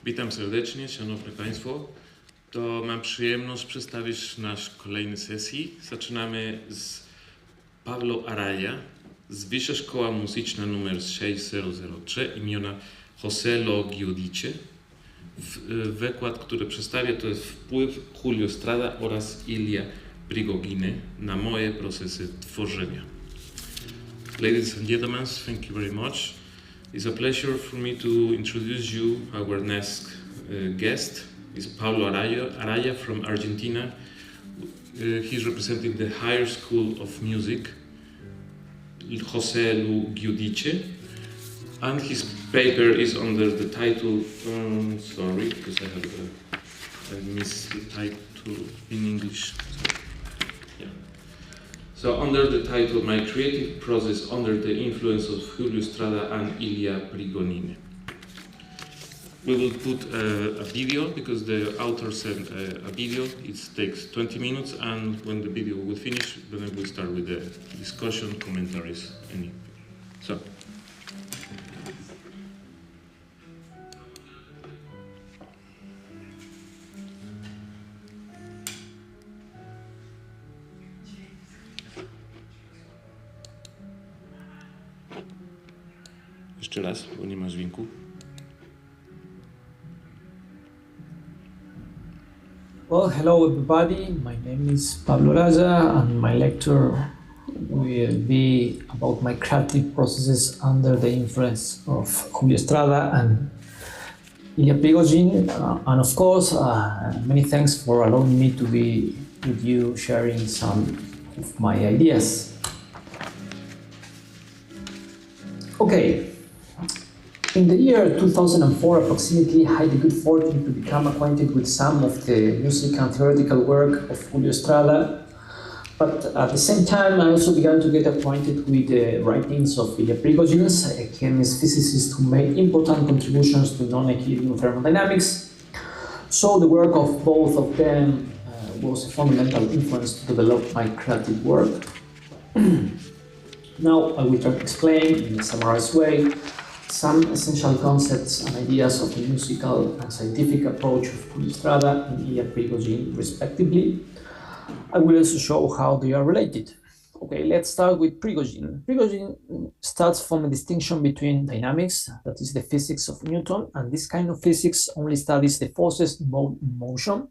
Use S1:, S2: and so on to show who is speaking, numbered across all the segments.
S1: Witam serdecznie, szanowni państwo. To mam przyjemność przedstawić nasz kolejny sesji. Zaczynamy z Pablo Araya z Wyższa Szkoła Muzyczna nr 6003 imienia José Lo Giudice. Wykład, który przedstawię, to jest wpływ Julio Strada oraz Ilia Brigoginy na moje procesy tworzenia. Ladies and gentlemen, thank you very much. It's a pleasure for me to introduce you our next guest. Is Pablo Araya from Argentina. He's representing the Higher School of Music, José Lo Giudice, and his paper is under the title, sorry, because I missed the title in English. So under the title, My Creative Process Under the Influence of Julio Strada and Ilia Brigogine. We will put a video because the author sent a video. It takes 20 minutes, and when the video will finish, then we'll start with the discussion, commentaries, anything. So. Jeszcze raz, bo nie ma dźwięku.
S2: Well, hello everybody. My name is Pablo Araya, and my lecture will be about my creative processes under the influence of Julio Strada and Ilia Brigogine. And of course, many thanks for allowing me to be with you sharing some of my ideas. Okay. In the year 2004, approximately, I had the good fortune to become acquainted with some of the music and theoretical work of Julio Strada, but at the same time, I also began to get acquainted with the writings of Ilia Brigogine, a chemist physicist who made important contributions to non-equilibrium thermodynamics. So the work of both of them was a fundamental influence to develop my creative work. Now I will try to explain in a summarized way some essential concepts and ideas of the musical and scientific approach of Julio Strada and Ilia Brigogine, respectively. I will also show how they are related. Okay, let's start with Brigogine. Brigogine starts from a distinction between dynamics, that is the physics of Newton, and this kind of physics only studies the forces involved in motion.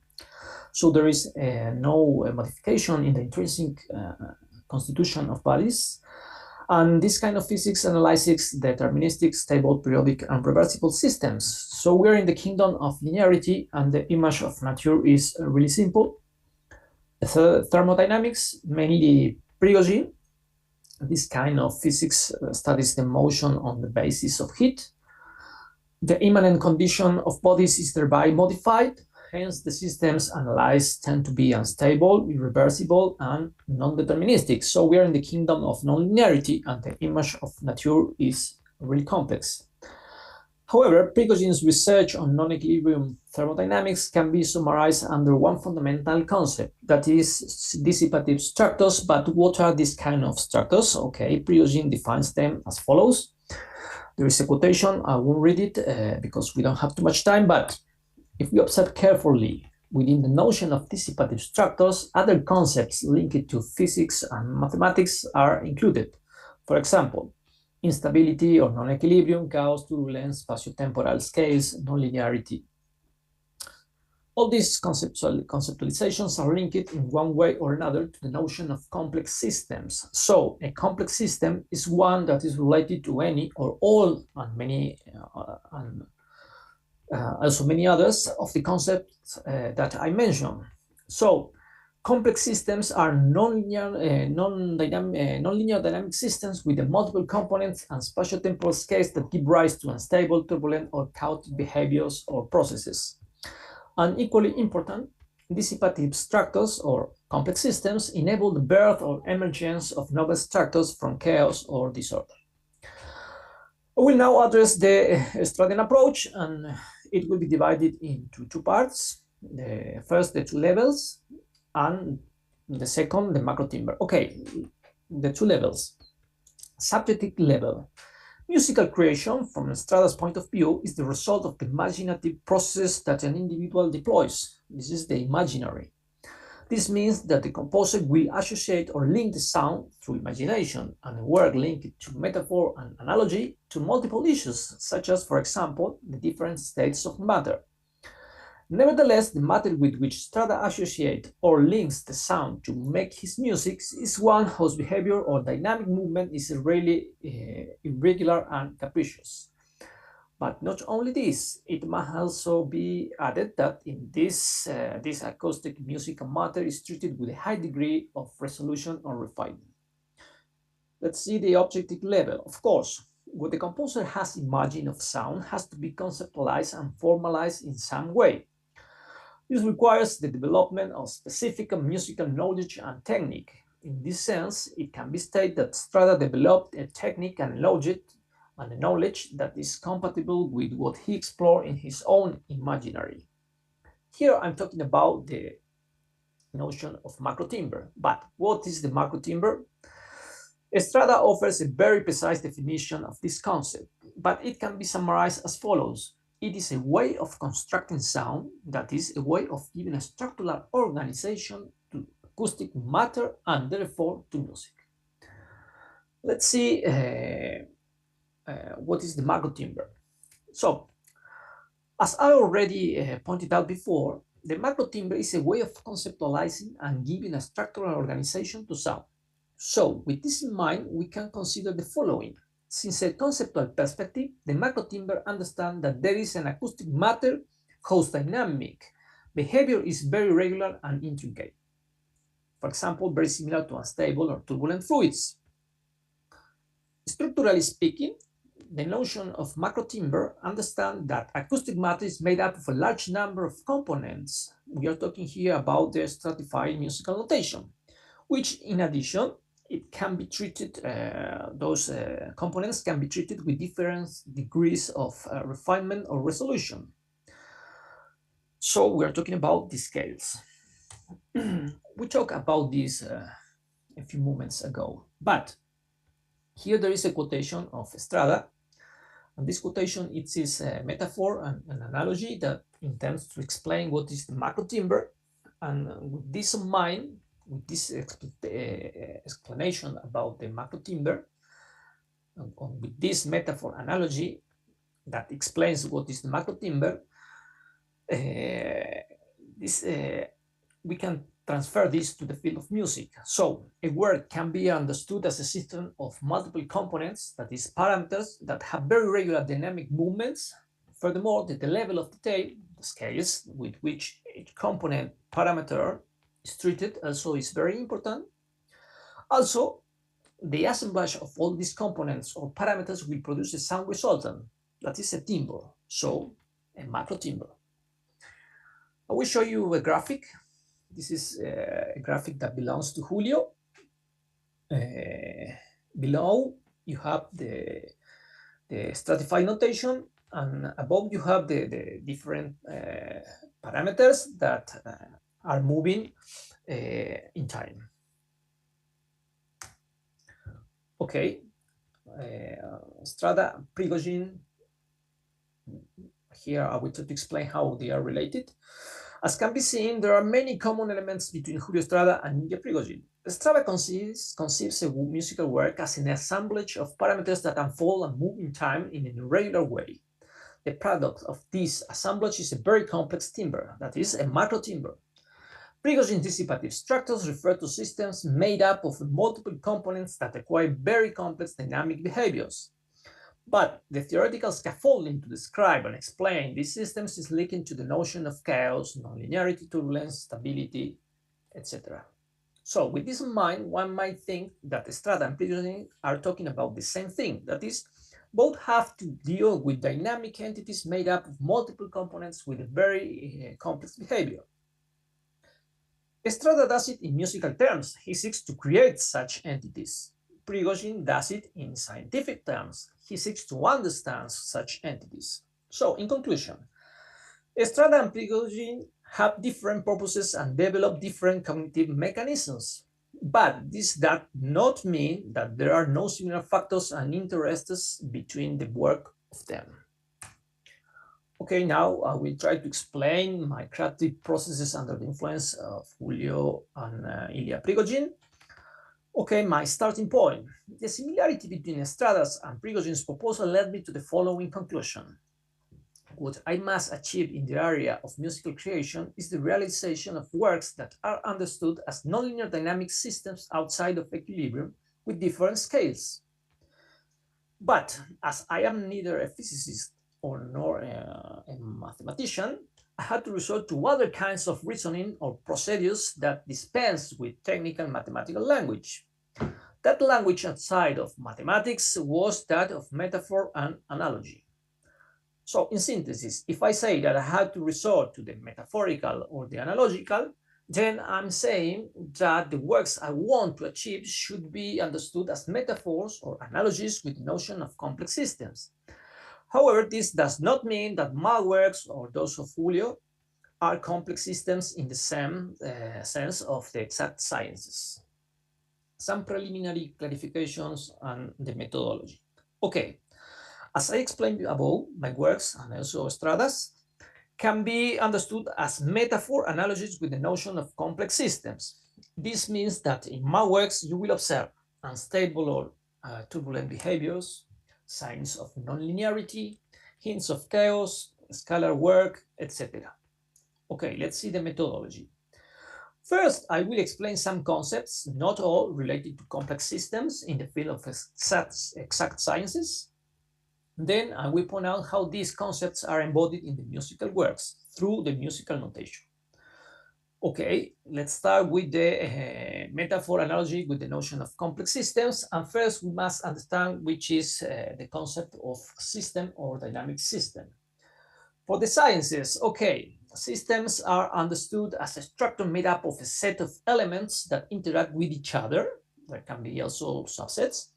S2: So there is no modification in the intrinsic constitution of bodies. And this kind of physics analyzes deterministic, stable, periodic, and reversible systems. So we're in the kingdom of linearity, and the image of nature is really simple. Thermodynamics, mainly Brigogine. This kind of physics studies the motion on the basis of heat. The immanent condition of bodies is thereby modified. Hence, the systems analyzed tend to be unstable, irreversible, and non-deterministic. So we are in the kingdom of non-linearity, and the image of nature is really complex. However, Brigogine's research on non-equilibrium thermodynamics can be summarized under one fundamental concept, that is dissipative structures. But what are these kind of structures? Okay, Brigogine defines them as follows. There is a quotation, I won't read it because we don't have too much time, but if we observe carefully, within the notion of dissipative structures, other concepts linked to physics and mathematics are included. For example, instability or non-equilibrium, chaos, turbulence, spatiotemporal scales, nonlinearity. All these conceptualizations are linked in one way or another to the notion of complex systems. So a complex system is one that is related to any or all and many also many others of the concepts that I mentioned. So, complex systems are non-linear dynamic systems with the multiple components and spatiotemporal scales that give rise to unstable, turbulent, or chaotic behaviors or processes. And equally important, dissipative structures or complex systems enable the birth or emergence of novel structures from chaos or disorder. I will now address the Stradian approach, and it will be divided into two parts. The first, the two levels, and the second, the macro timbre. Okay, the two levels. Subjective level Musical creation, from Strada's point of view, is the result of the imaginative process that an individual deploys. This is the imaginary. This means that the composer will associate or link the sound through imagination, and a work linked to metaphor and analogy to multiple issues, such as, for example, the different states of matter. Nevertheless, the matter with which Strada associates or links the sound to make his music is one whose behavior or dynamic movement is really irregular and capricious. But not only this, it must also be added that in this acoustic musical matter is treated with a high degree of resolution or refinement. Let's see the objective level. Of course, what the composer has imagined of sound has to be conceptualized and formalized in some way. This requires the development of specific musical knowledge and technique. In this sense, it can be stated that Strada developed a technique and a knowledge that is compatible with what he explored in his own imaginary. Here I'm talking about the notion of macro timbre. But what is the macro timbre? Strada offers a very precise definition of this concept, but it can be summarized as follows. It is a way of constructing sound, that is, a way of giving a structural organization to acoustic matter and therefore to music. Let's see what is the macro timbre. So, as I already pointed out before, the macro timbre is a way of conceptualizing and giving a structural organization to sound. So, with this in mind, we can consider the following. Since a conceptual perspective, the macro timbre understands that there is an acoustic matter whose dynamic behavior is very regular and intricate. For example, very similar to unstable or turbulent fluids. Structurally speaking, the notion of macro timbre understands that acoustic matter is made up of a large number of components. We are talking here about the stratified musical notation, which in addition, it can be treated, those components can be treated with different degrees of refinement or resolution. So we are talking about the scales. We talked about this a few moments ago, but here there is a quotation of Strada, and this quotation it is a metaphor and an analogy that intends to explain what is the macro timbre, and with this in mind, with this explanation about the macro timbre, with this metaphor analogy that explains what is the macro timbre, we can transfer this to the field of music. So a work can be understood as a system of multiple components, that is, parameters that have very regular dynamic movements. Furthermore, the level of detail, the scales with which each component parameter is treated also is very important. Also, the assemblage of all these components or parameters will produce a sound resultant, that is a timbre, so a macro timbre. I will show you a graphic. This is a graphic that belongs to Julio. Below you have the stratified notation, and above you have the different parameters that are moving in time. Okay, Strada, Prigogine. Here I will try to explain how they are related. As can be seen, there are many common elements between Julio Strada and Ninja Prigogine. Strada conceives a musical work as an assemblage of parameters that unfold and move in time in an irregular way. The product of this assemblage is a very complex timbre, that is, a macro timbre. Prigogine's dissipative structures refer to systems made up of multiple components that acquire very complex dynamic behaviors. But the theoretical scaffolding to describe and explain these systems is linked to the notion of chaos, nonlinearity, turbulence, stability, etc. So with this in mind, one might think that Strada and Prigogine are talking about the same thing. That is, both have to deal with dynamic entities made up of multiple components with a very complex behavior. Strada does it in musical terms. He seeks to create such entities. Prigogine does it in scientific terms. He seeks to understand such entities. So, in conclusion, Strada and Prigogine have different purposes and develop different cognitive mechanisms. But this does not mean that there are no similar factors and interests between the work of them. Okay, now I will try to explain my creative processes under the influence of Julio and Ilya Prigogine. Okay, my starting point. The similarity between Estrada's and Prigogine's proposal led me to the following conclusion. What I must achieve in the area of musical creation is the realization of works that are understood as nonlinear dynamic systems outside of equilibrium with different scales. But as I am neither a physicist nor a mathematician, I had to resort to other kinds of reasoning or procedures that dispense with technical mathematical language. That language outside of mathematics was that of metaphor and analogy. So in synthesis, if I say that I had to resort to the metaphorical or the analogical, then I'm saying that the works I want to achieve should be understood as metaphors or analogies with the notion of complex systems. However, this does not mean that my works or those of Julio are complex systems in the same sense of the exact sciences. Some preliminary clarifications and the methodology. Okay, as I explained above, my works, and also Estrada's, can be understood as metaphor analogies with the notion of complex systems. This means that in my works, you will observe unstable or turbulent behaviors, signs of nonlinearity, hints of chaos, scalar work, etc. Okay, let's see the methodology. First, I will explain some concepts, not all related to complex systems in the field of exact sciences. Then I will point out how these concepts are embodied in the musical works through the musical notation. Okay, let's start with the metaphor analogy with the notion of complex systems. And first, we must understand which is the concept of system or dynamic system. For the sciences, okay, systems are understood as a structure made up of a set of elements that interact with each other. There can be also subsets.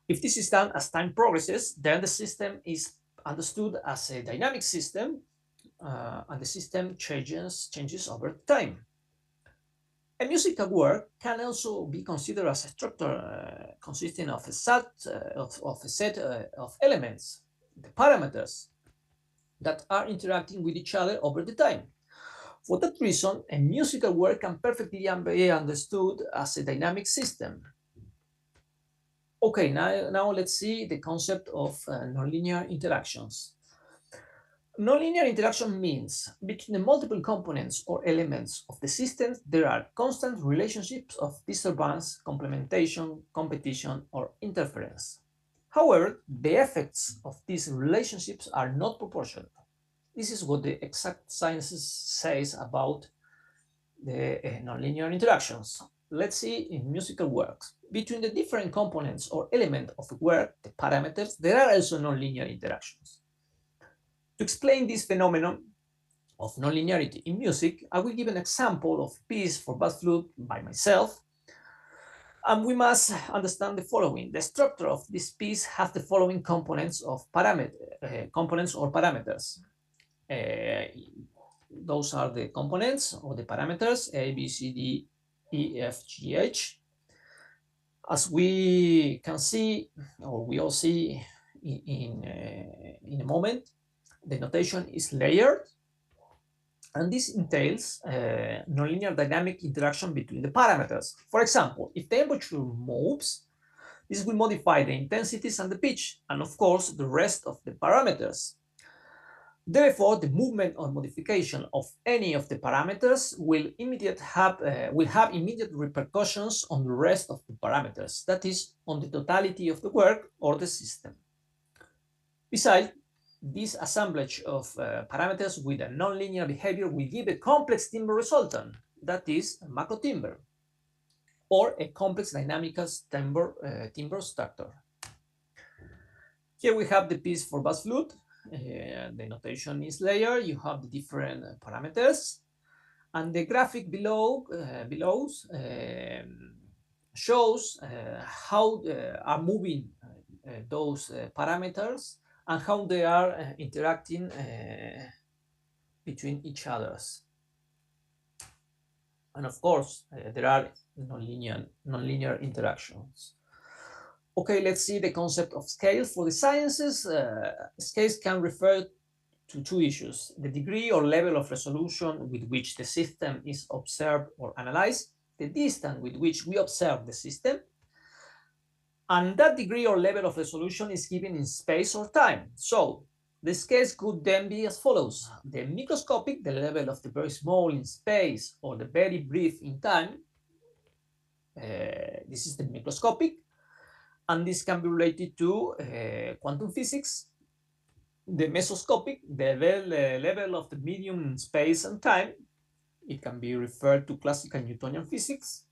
S2: If this is done as time progresses, then the system is understood as a dynamic system, and the system changes over time. A musical work can also be considered as a structure consisting of a set of elements, the parameters, that are interacting with each other over the time. For that reason, a musical work can perfectly be understood as a dynamic system. Okay, now let's see the concept of nonlinear interactions. Nonlinear interaction means between the multiple components or elements of the system, there are constant relationships of disturbance, complementation, competition, or interference. However, the effects of these relationships are not proportional. This is what the exact sciences says about the nonlinear interactions. Let's see in musical works. Between the different components or elements of a work, the parameters, there are also nonlinear interactions. To explain this phenomenon of nonlinearity in music, I will give an example of piece for bass flute by myself. And we must understand the following. The structure of this piece has the following components or parameters. Those are the components or the parameters A, B, C, D, E, F, G, H. As we can see, or we all see in a moment, the notation is layered, and this entails nonlinear dynamic interaction between the parameters. For example, if the temperature moves, this will modify the intensities and the pitch, and of course, the rest of the parameters. Therefore, the movement or modification of any of the parameters will have immediate repercussions on the rest of the parameters, that is, on the totality of the work or the system. Besides, this assemblage of parameters with a nonlinear behavior will give a complex timbre resultant, that is, a macro timbre, or a complex dynamical timbre structure. Here we have the piece for bass flute. The notation is layer. You have the different parameters, and the graphic below shows how are moving those parameters and how they are interacting between each others. And of course, there are nonlinear interactions. Okay, let's see the concept of scale. For the sciences, scales can refer to two issues: the degree or level of resolution with which the system is observed or analyzed, the distance with which we observe the system, and that degree or level of resolution is given in space or time. So the scales could then be as follows: the microscopic, the level of the very small in space or the very brief in time. This is the microscopic, and this can be related to quantum physics. The mesoscopic, the level of the medium in space and time. It can be referred to classical Newtonian physics.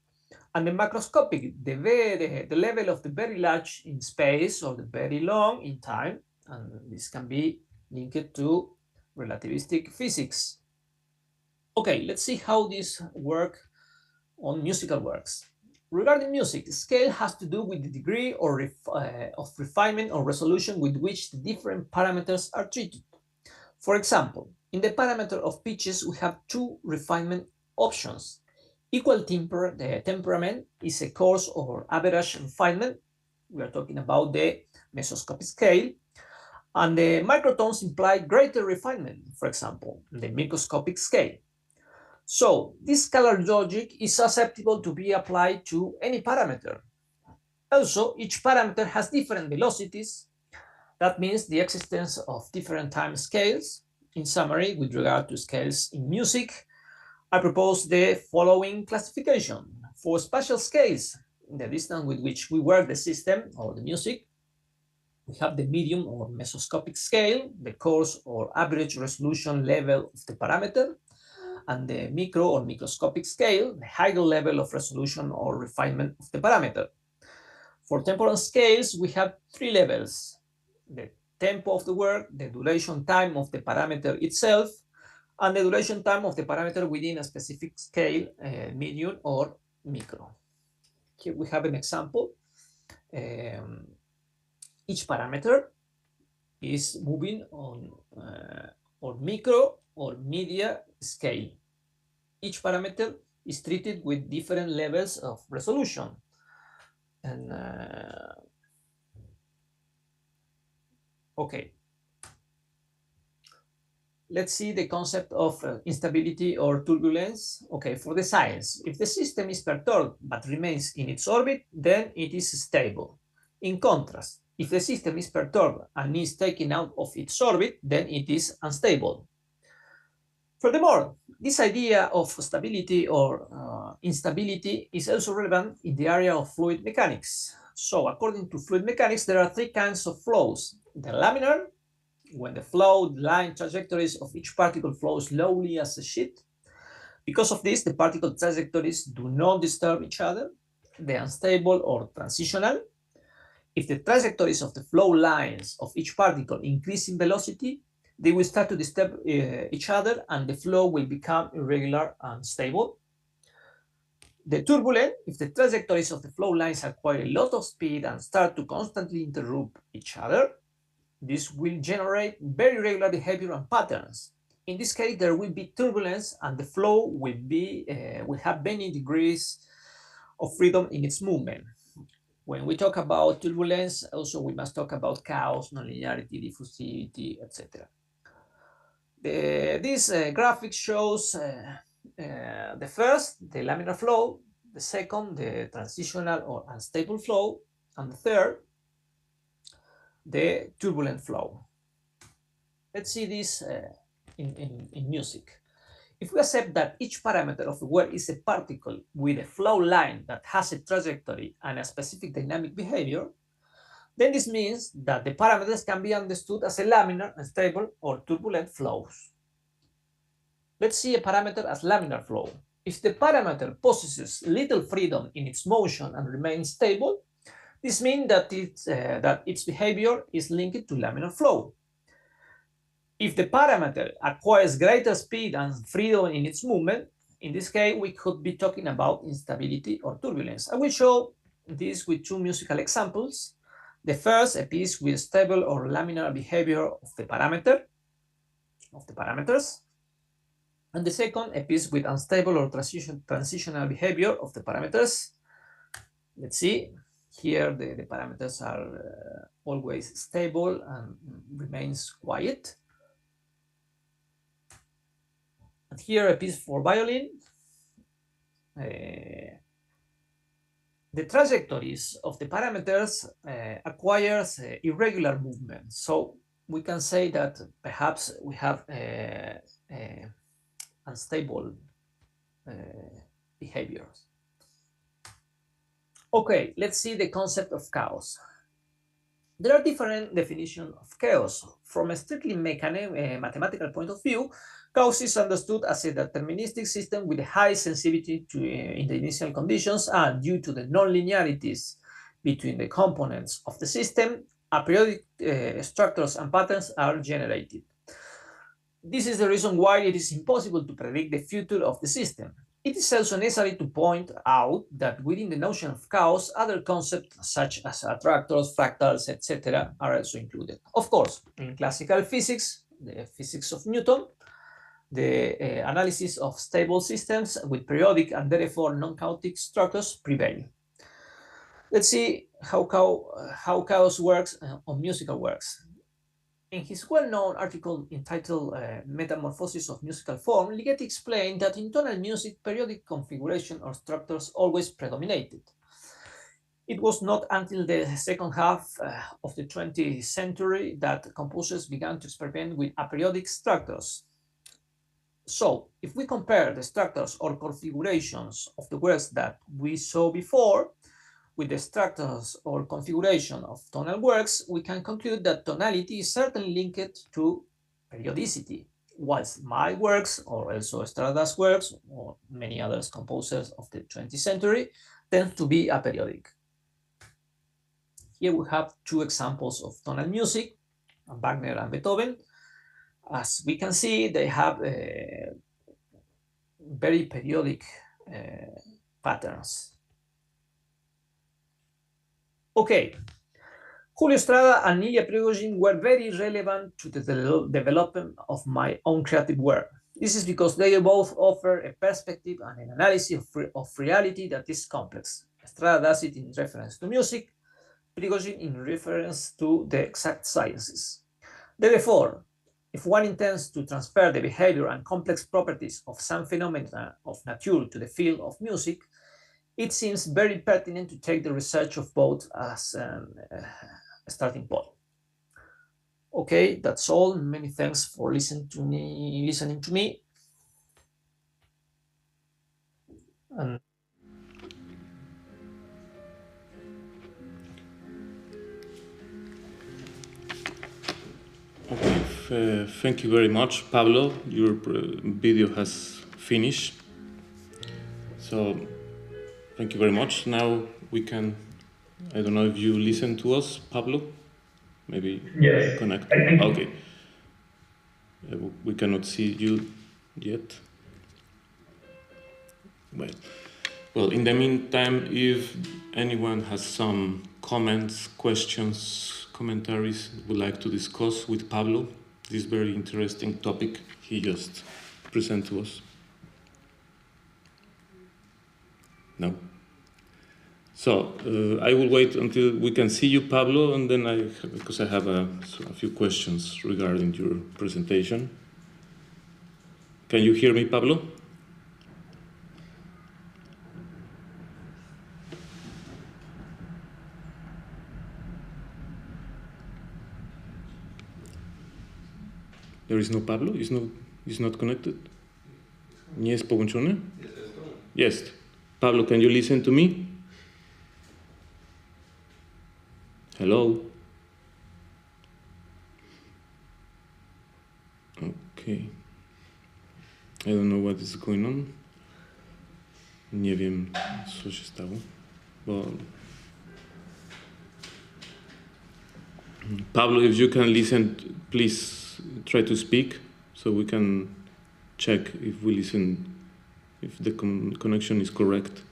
S2: And the macroscopic, the level of the very large in space or the very long in time. And this can be linked to relativistic physics. Okay, let's see how this works on musical works. Regarding music, scale has to do with the degree of refinement or resolution with which the different parameters are treated. For example, in the parameter of pitches, we have two refinement options. Equal temperament is a coarse or average refinement. We are talking about the mesoscopic scale. And the microtones imply greater refinement, for example, the microscopic scale. So this scalar logic is susceptible to be applied to any parameter. Also, each parameter has different velocities. That means the existence of different time scales. In summary, with regard to scales in music, I propose the following classification. For spatial scales, the distance with which we work the system or the music, we have the medium or mesoscopic scale, the coarse or average resolution level of the parameter, and the micro or microscopic scale, the higher level of resolution or refinement of the parameter. For temporal scales, we have three levels: the tempo of the work, the duration time of the parameter itself, and the duration time of the parameter within a specific scale, medium or micro. Here we have an example. Each parameter is moving on micro or media scale. Each parameter is treated with different levels of resolution. And okay, let's see the concept of instability or turbulence. Okay, for the science, if the system is perturbed but remains in its orbit, then it is stable. In contrast, if the system is perturbed and is taken out of its orbit, then it is unstable. Furthermore, this idea of stability or instability is also relevant in the area of fluid mechanics. So, according to fluid mechanics, there are three kinds of flows: the laminar, when the flow line trajectories of each particle flow slowly as a sheet. Because of this, the particle trajectories do not disturb each other. The unstable or transitional, if the trajectories of the flow lines of each particle increase in velocity, they will start to disturb each other and the flow will become irregular and unstable. The turbulent, if the trajectories of the flow lines acquire a lot of speed and start to constantly interrupt each other, this will generate very irregular behavior and patterns. In this case, there will be turbulence and the flow will have many degrees of freedom in its movement. When we talk about turbulence, also we must talk about chaos, nonlinearity, diffusivity, etc. This graphic shows the first, the laminar flow, the second, the transitional or unstable flow, and the third, the turbulent flow. Let's see this in music. If we accept that each parameter of the work is a particle with a flow line that has a trajectory and a specific dynamic behavior, then this means that the parameters can be understood as a laminar, unstable, or turbulent flows. Let's see a parameter as laminar flow. If the parameter possesses little freedom in its motion and remains stable, this means that its behavior is linked to laminar flow. If the parameter acquires greater speed and freedom in its movement, in this case, we could be talking about instability or turbulence. I will show this with two musical examples. The first, a piece with stable or laminar behavior of the parameters. And the second, a piece with unstable or transitional behavior of the parameters. Let's see, here the parameters are always stable and remains quiet. And here a piece for violin. The trajectories of the parameters acquires irregular movement. So we can say that perhaps we have unstable behaviors. Okay, let's see the concept of chaos. There are different definitions of chaos. From a strictly mathematical point of view, chaos is understood as a deterministic system with a high sensitivity to in the initial conditions, and due to the non-linearities between the components of the system, aperiodic structures and patterns are generated. This is the reason why it is impossible to predict the future of the system. It is also necessary to point out that within the notion of chaos, other concepts such as attractors, fractals, etc. are also included. Of course, in classical physics, the physics of Newton, the analysis of stable systems with periodic and therefore non-chaotic structures prevail. Let's see how chaos works on musical works. In his well-known article entitled Metamorphosis of Musical Form, Ligeti explained that in tonal music, periodic configuration or structures always predominated. It was not until the second half of the 20th century that composers began to experiment with aperiodic structures. So, if we compare the structures or configurations of the works that we saw before, with the structures or configuration of tonal works, we can conclude that tonality is certainly linked to periodicity, whilst my works, or also Strada's works, or many other composers of the 20th century, tend to be aperiodic. Here we have two examples of tonal music, Wagner and Beethoven. As we can see, they have very periodic patterns. Okay, Julio Estrada and Ilya Prigozhin were very relevant to the development of my own creative work. This is because they both offer a perspective and an analysis of reality that is complex. Estrada does it in reference to music, Prigozhin in reference to the exact sciences. Therefore, if one intends to transfer the behavior and complex properties of some phenomena of nature to the field of music, it seems very pertinent to take the research of both as a starting point. Okay, that's all. Many thanks for listening to me. And
S1: Okay, thank you very much, Pablo. Your video has finished. So, thank you very much. Now we can, I don't know if you listen to us, Pablo? Maybe
S3: yes,
S1: connect.
S3: I think
S1: Okay. We cannot see you yet. Well, in the meantime, if anyone has some comments, questions, commentaries would like to discuss with Pablo, this very interesting topic he just presented to us. No? So, I will wait until we can see you, Pablo, and then because I have a few questions regarding your presentation. Can you hear me, Pablo? There is no Pablo? He's not connected? Nie jest połączony? Jest. Pablo, can you listen to me? Hello? Okay. I don't know what is going on. Nie wiem, co się stało, bo... Pablo, if you can listen, please try to speak so we can check if we listen, if the connection is correct.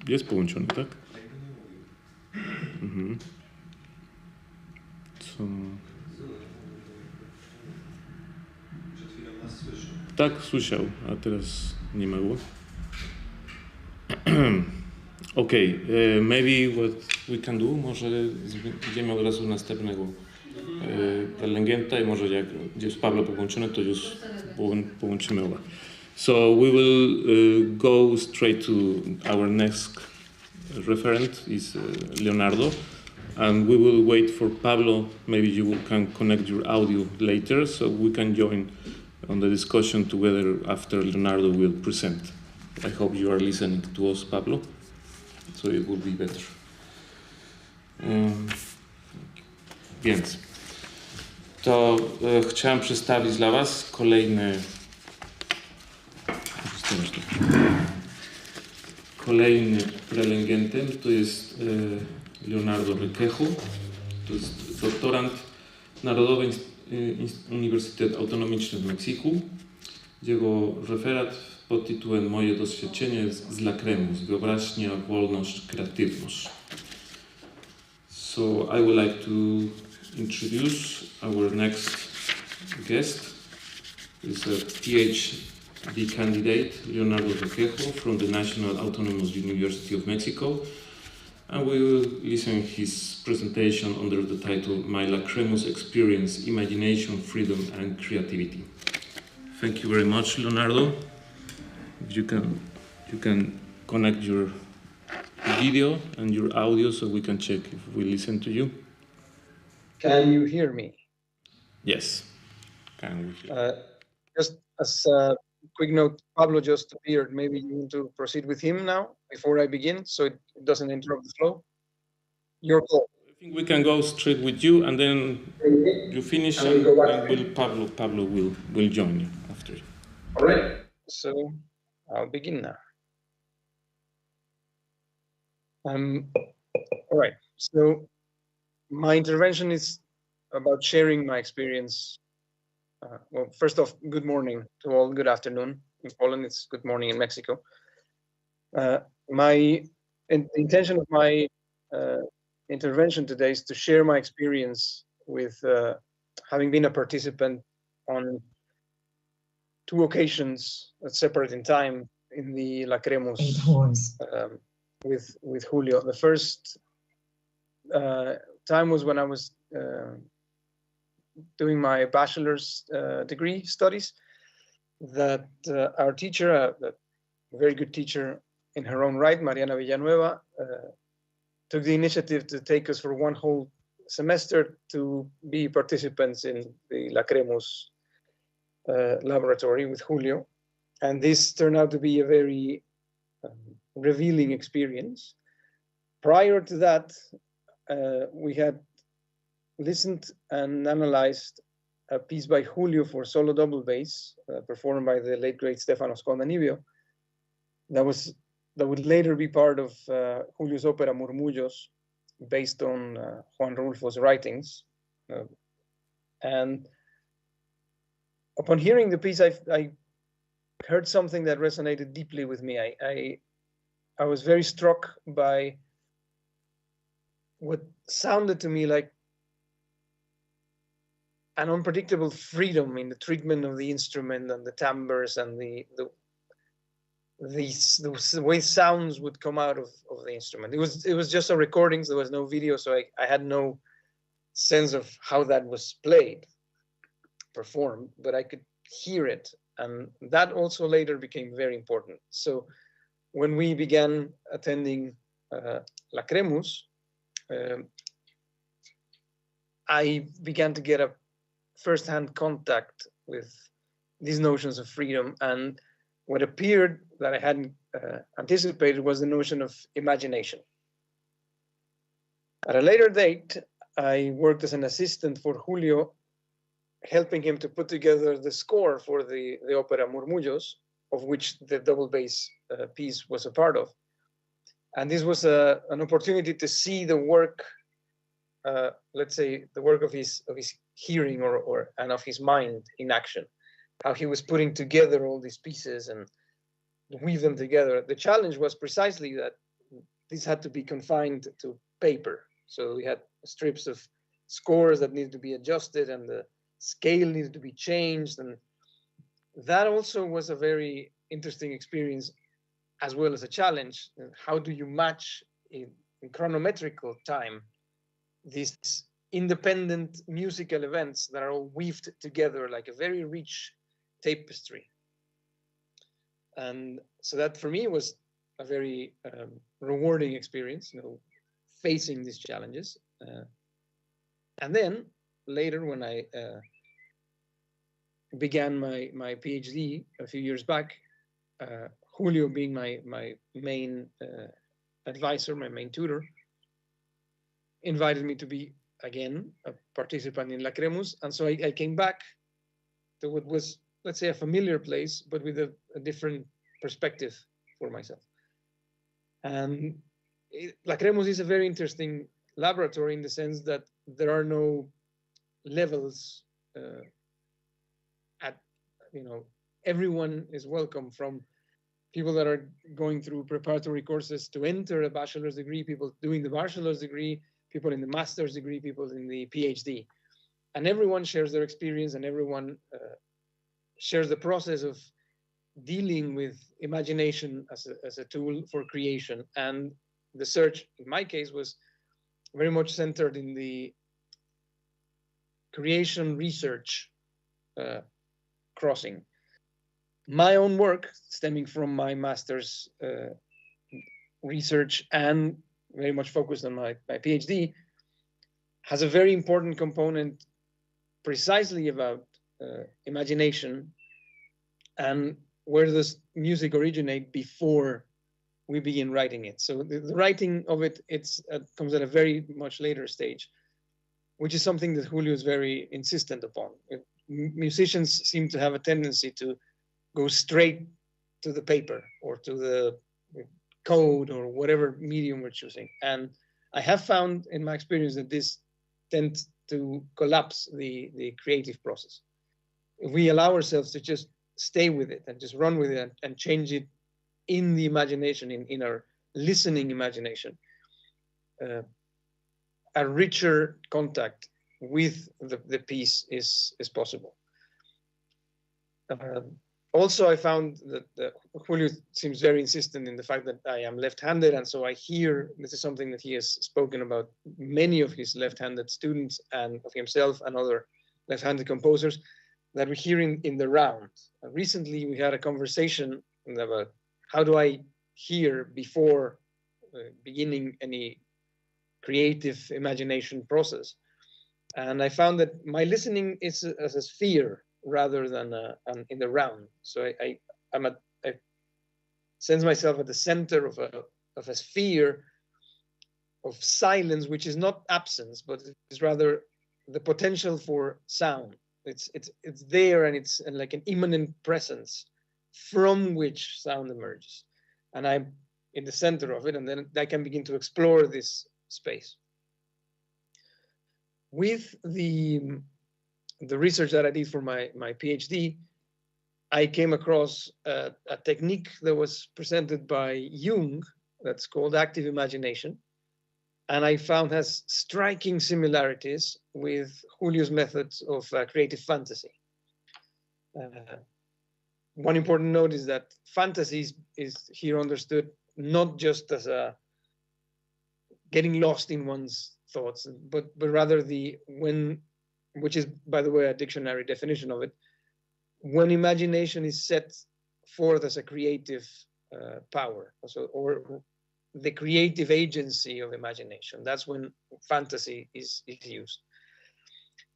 S1: Jest połączony, tak? Mhm. Co? Tak, słyszał, a teraz nie mogło. Okay, maybe what we can do, może idziemy od razu następnego prelegenta i może jak gdzie jest Pablo połączone, to już połączymy oba. So we will go straight to our next referent is Leonardo, and we will wait for Pablo. Maybe you can connect your audio later, so we can join on the discussion together after Leonardo will present. I hope you are listening to us, Pablo, so it will be better. Więc to chciałem przedstawić dla Was kolejny prelegentem, to jest Leonardo Requejo, to jest doktorant Narodowy Uniwersytet Autonomiczny w Meksyku. Jego referat pod tytułem Moje doświadczenie z Lacremus, wyobraźnia, wolność, kreatywność. So I would like to introduce our next guest. Is a PhD candidate, Leonardo Requejo, from the National Autonomous University of Mexico. And we will listen his presentation under the title My Lacremus Experience, Imagination, Freedom and Creativity. Thank you very much, Leonardo. If you can connect your video and your audio so we can check if we listen to you.
S3: Can you hear me?
S1: Yes. Can we hear?
S3: Just as a quick note, Pablo just appeared. Maybe you want to proceed with him now before I begin, so it doesn't interrupt the flow. Your call.
S1: I think we can go straight with you, and then you finish, and then Pablo will join you after.
S3: All right. So I'll begin now. All right. So my intervention is about sharing my experience. Well, first off, good morning to all. Good afternoon in Poland. It's good morning in Mexico. The intention of my intervention today is to share my experience with having been a participant on 2 occasions separate in time in the Lacremus with Julio. The first time was when I was doing my bachelor's degree studies. That our teacher, a very good teacher in her own right, Mariana Villanueva, took the initiative to take us for 1 whole semester to be participants in the Lacremus laboratory with Julio. And this turned out to be a very revealing experience. Prior to that, we had listened and analyzed a piece by Julio for solo double bass, performed by the late great Stefano Scondanibio. That would later be part of Julio's opera Murmullos, based on Juan Rulfo's writings. And upon hearing the piece, I heard something that resonated deeply with me. I was very struck by what sounded to me like an unpredictable freedom in the treatment of the instrument and the timbres and the way sounds would come out of the instrument. It was just a recording, so there was no video, so I had no sense of how that was played, performed, but I could hear it, and that also later became very important. So when we began attending Lacremus, I began to get a first-hand contact with these notions of freedom, and what appeared that I hadn't anticipated was the notion of imagination. At a later date, I worked as an assistant for Julio, helping him to put together the score for the opera Murmullos, of which the double bass piece was a part of. And this was an opportunity to see the work, let's say, the work of his hearing and of his mind in action, how he was putting together all these pieces and weave them together. The challenge was precisely that this had to be confined to paper. So we had strips of scores that needed to be adjusted, and the scale needed to be changed. And that also was a very interesting experience, as well as a challenge. How do you match in chronometrical time these independent musical events that are all weaved together like a very rich tapestry? And so that for me was a very rewarding experience, facing these challenges. And then later, when I began my PhD a few years back, Julio being my main advisor, my main tutor, invited me to be again a participant in Lacremus. And so I came back to what was, let's say, a familiar place, but with a different perspective for myself. And Lacremus is a very interesting laboratory in the sense that there are no levels everyone is welcome, from people that are going through preparatory courses to enter a bachelor's degree, people doing the bachelor's degree, people in the master's degree, people in the PhD. And everyone shares their experience, and everyone shares the process of dealing with imagination as a tool for creation. And the search, in my case, was very much centered in the creation research crossing. My own work, stemming from my master's research and very much focused on my PhD, has a very important component precisely about imagination and where does music originate before we begin writing it. So the writing of it, comes at a very much later stage, which is something that Julio is very insistent upon. Musicians seem to have a tendency to go straight to the paper or to the code or whatever medium we're choosing. And I have found in my experience that this tends to collapse the creative process. If we allow ourselves to just stay with it and just run with it and change it in the imagination, in our listening imagination, a richer contact with the piece is possible. Also, I found that Julio seems very insistent in the fact that I am left-handed, and so I hear, this is something that he has spoken about many of his left-handed students and of himself and other left-handed composers, that we're hearing in the round. Recently, we had a conversation about how do I hear before beginning any creative imagination process. And I found that my listening is as a sphere rather than in the round. So I sense myself at the center of a sphere of silence, which is not absence, but it's rather the potential for sound. It's there, and it's like an immanent presence from which sound emerges. And I'm in the center of it, and then I can begin to explore this space. With the research that I did for my PhD, I came across a technique that was presented by Jung that's called active imagination, and I found has striking similarities with Julio's methods of creative fantasy. One important note is that fantasy is here understood not just as a getting lost in one's thoughts, but rather which is, by the way, a dictionary definition of it, when imagination is set forth as a creative power, or the creative agency of imagination. That's when fantasy is used.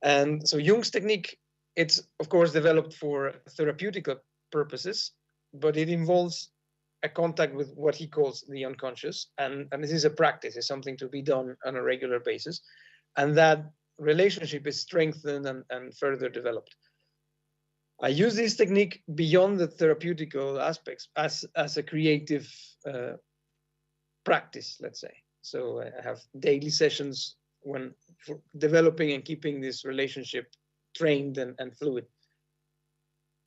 S3: And so Jung's technique, it's of course developed for therapeutic purposes, but it involves a contact with what he calls the unconscious. And this is a practice, it's something to be done on a regular basis. And that relationship is strengthened and further developed. I use this technique beyond the therapeutical aspects as a creative practice, let's say. So I have daily sessions for developing and keeping this relationship trained and fluid.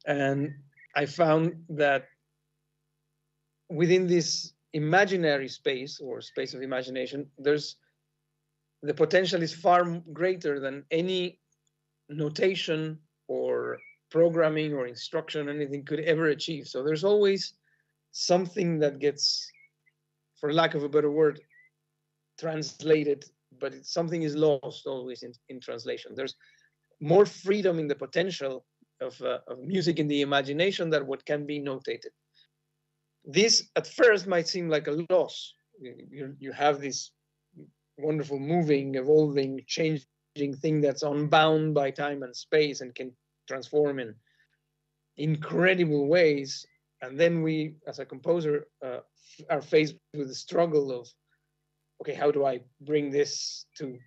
S3: And I found that within this imaginary space or space of imagination, the potential is far greater than any notation or programming or instruction, anything could ever achieve. So there's always something that gets, for lack of a better word, translated, but something is lost always in translation. There's more freedom in the potential of music in the imagination than what can be notated. This at first might seem like a loss. You have this wonderful moving, evolving, changing thing that's unbound by time and space and can transform in incredible ways. And then we, as a composer, are faced with the struggle of, okay, how do I bring this to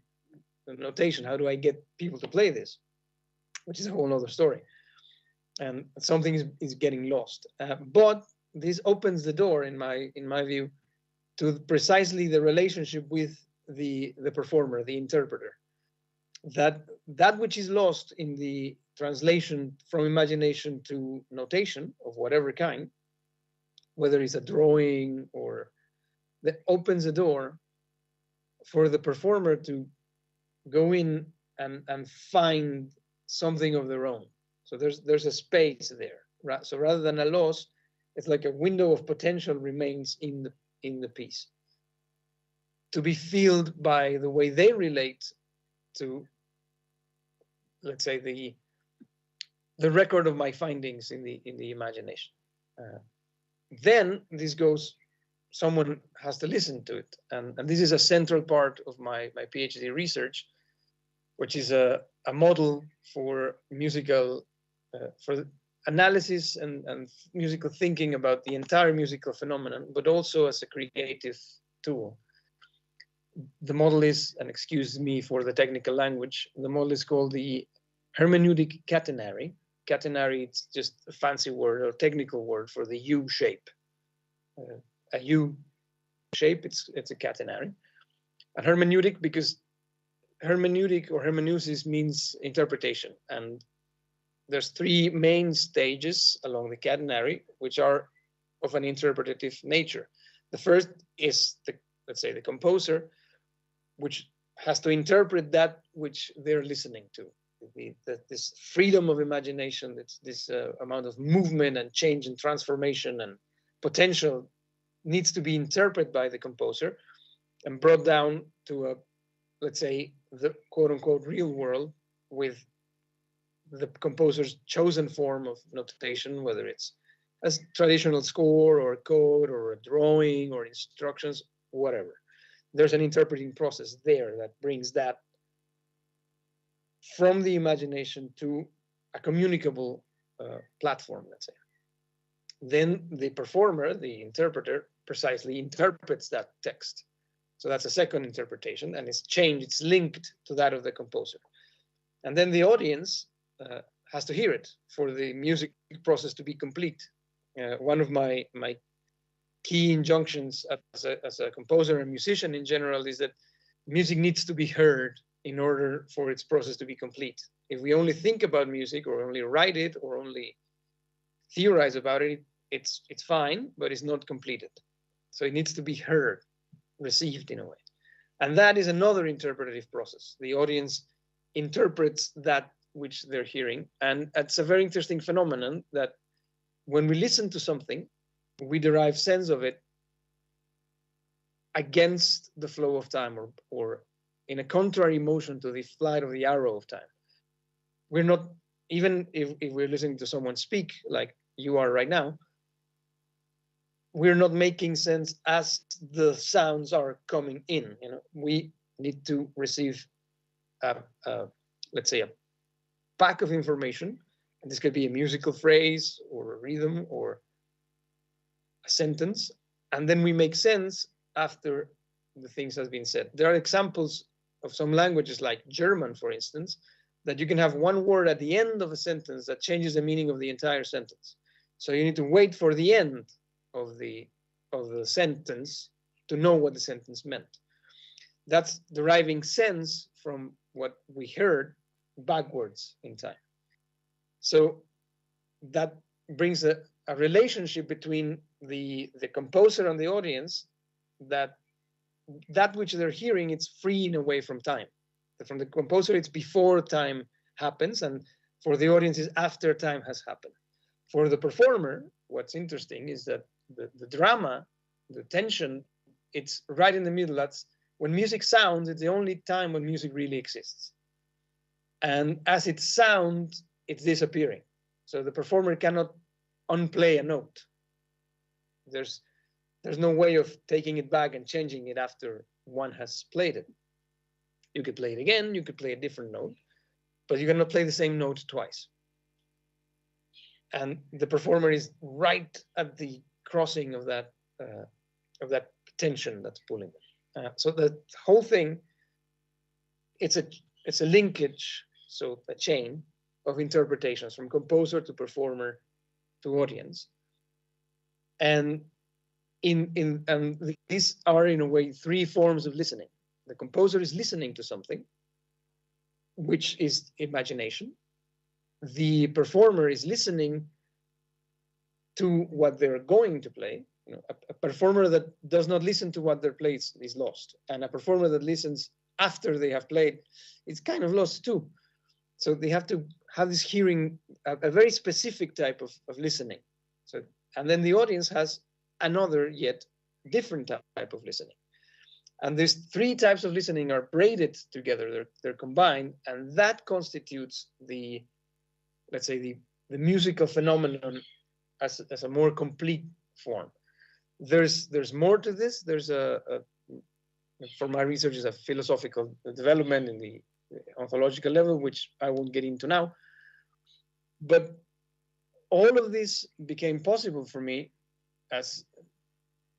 S3: the notation? How do I get people to play this? Which is a whole other story. And something is getting lost. But this opens the door, in my view, to precisely the relationship with the performer, the interpreter. That which is lost in the translation from imagination to notation of whatever kind, whether it's a drawing or that opens the door for the performer to go in and find something of their own. So there's a space there. So rather than a loss, it's like a window of potential remains in the piece, to be filled by the way they relate to, let's say, the record of my findings in the imagination. Then this goes, someone has to listen to it, and this is a central part of my PhD research, which is a model for musical for analysis and musical thinking about the entire musical phenomenon, but also as a creative tool. The model is, and excuse me for the technical language, the model is called the hermeneutic catenary. Catenary, it's just a fancy word or technical word for the U shape. A U shape, it's a catenary. A hermeneutic, because hermeneutic or hermeneusis means interpretation, and there's three main stages along the catenary which are of an interpretative nature. The first is let's say the composer, which has to interpret that which they're listening to. This freedom of imagination, this amount of movement and change and transformation and potential needs to be interpreted by the composer and brought down to let's say, the quote unquote real world with the composer's chosen form of notation, whether it's a traditional score or a code or a drawing or instructions, whatever. There's an interpreting process there that brings that from the imagination to a communicable platform, let's say. Then the performer, the interpreter, precisely interprets that text. So that's a second interpretation, and it's changed, it's linked to that of the composer. And then the audience has to hear it for the music process to be complete. One of my key injunctions as a composer and musician in general is that music needs to be heard in order for its process to be complete. If we only think about music or only write it or only theorize about it, it's fine, but it's not completed. So it needs to be heard, received in a way. And that is another interpretative process. The audience interprets that which they're hearing. And it's a very interesting phenomenon that when we listen to something, we derive sense of it against the flow of time or in a contrary motion to the flight of the arrow of time. We're not, even if we're listening to someone speak like you are right now, we're not making sense as the sounds are coming in. You know, we need to receive, let's say, a pack of information, and this could be a musical phrase or a rhythm or a sentence, and then we make sense after the things has been said. There are examples of some languages like German, for instance, that you can have one word at the end of a sentence that changes the meaning of the entire sentence. So you need to wait for the end of the sentence to know what the sentence meant. That's deriving sense from what we heard backwards in time. So that brings a relationship between the composer and the audience that which they're hearing, it's free in a way from time. From the composer, it's before time happens, and for the audience, it's after time has happened. For the performer, what's interesting is that the drama, the tension, it's right in the middle. That's when music sounds, it's the only time when music really exists. And as it sounds, it's disappearing. So the performer cannot unplay a note. There's no way of taking it back and changing it after one has played it. You could play it again, you could play a different note, but you cannot play the same note twice. And the performer is right at the crossing of that tension that's pulling them. So the whole thing, it's a linkage, so a chain of interpretations from composer to performer to audience. And these are in a way three forms of listening. The composer is listening to something, which is imagination. The performer is listening to what they're going to play. You know, a performer that does not listen to what they're playing is lost, and a performer that listens after they have played, it's kind of lost too. So they have to have this hearing, a very specific type of listening. So, and then the audience has another yet different type of listening. And these three types of listening are braided together, they're combined, and that constitutes the, let's say, the musical phenomenon as a more complete form. There's more to this. There's for my research, is a philosophical development in the ontological level, which I won't get into now. But all of this became possible for me as,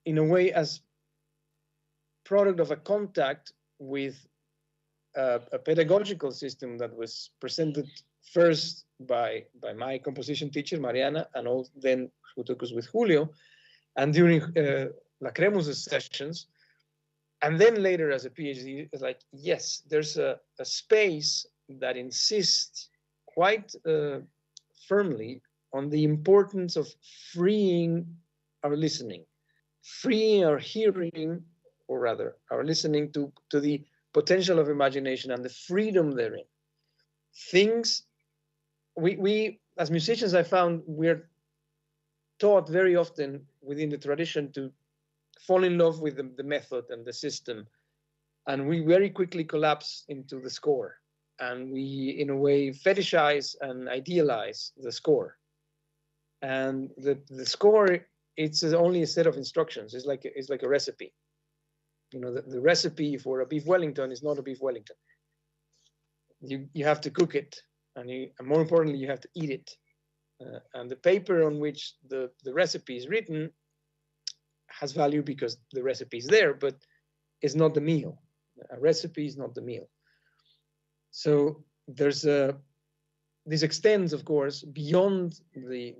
S3: in a way, as product of a contact with a pedagogical system that was presented first by my composition teacher, Mariana, and then who took us with Julio, and during Lacremus's sessions, and then later as a PhD, it's like, yes, there's a space that insists quite firmly on the importance of freeing our listening, freeing our hearing, or rather our listening to the potential of imagination and the freedom therein. Things, we as musicians, I found we're taught very often within the tradition to fall in love with the method and the system, and we very quickly collapse into the score, and we in a way fetishize and idealize the score. And the score, it's only a set of instructions. It's like a recipe. You know, the recipe for a beef Wellington is not a beef Wellington. You have to cook it, and more importantly, you have to eat it. And the paper on which the recipe is written has value because the recipe is there, but it's not the meal. A recipe is not the meal. So there's this extends, of course, beyond the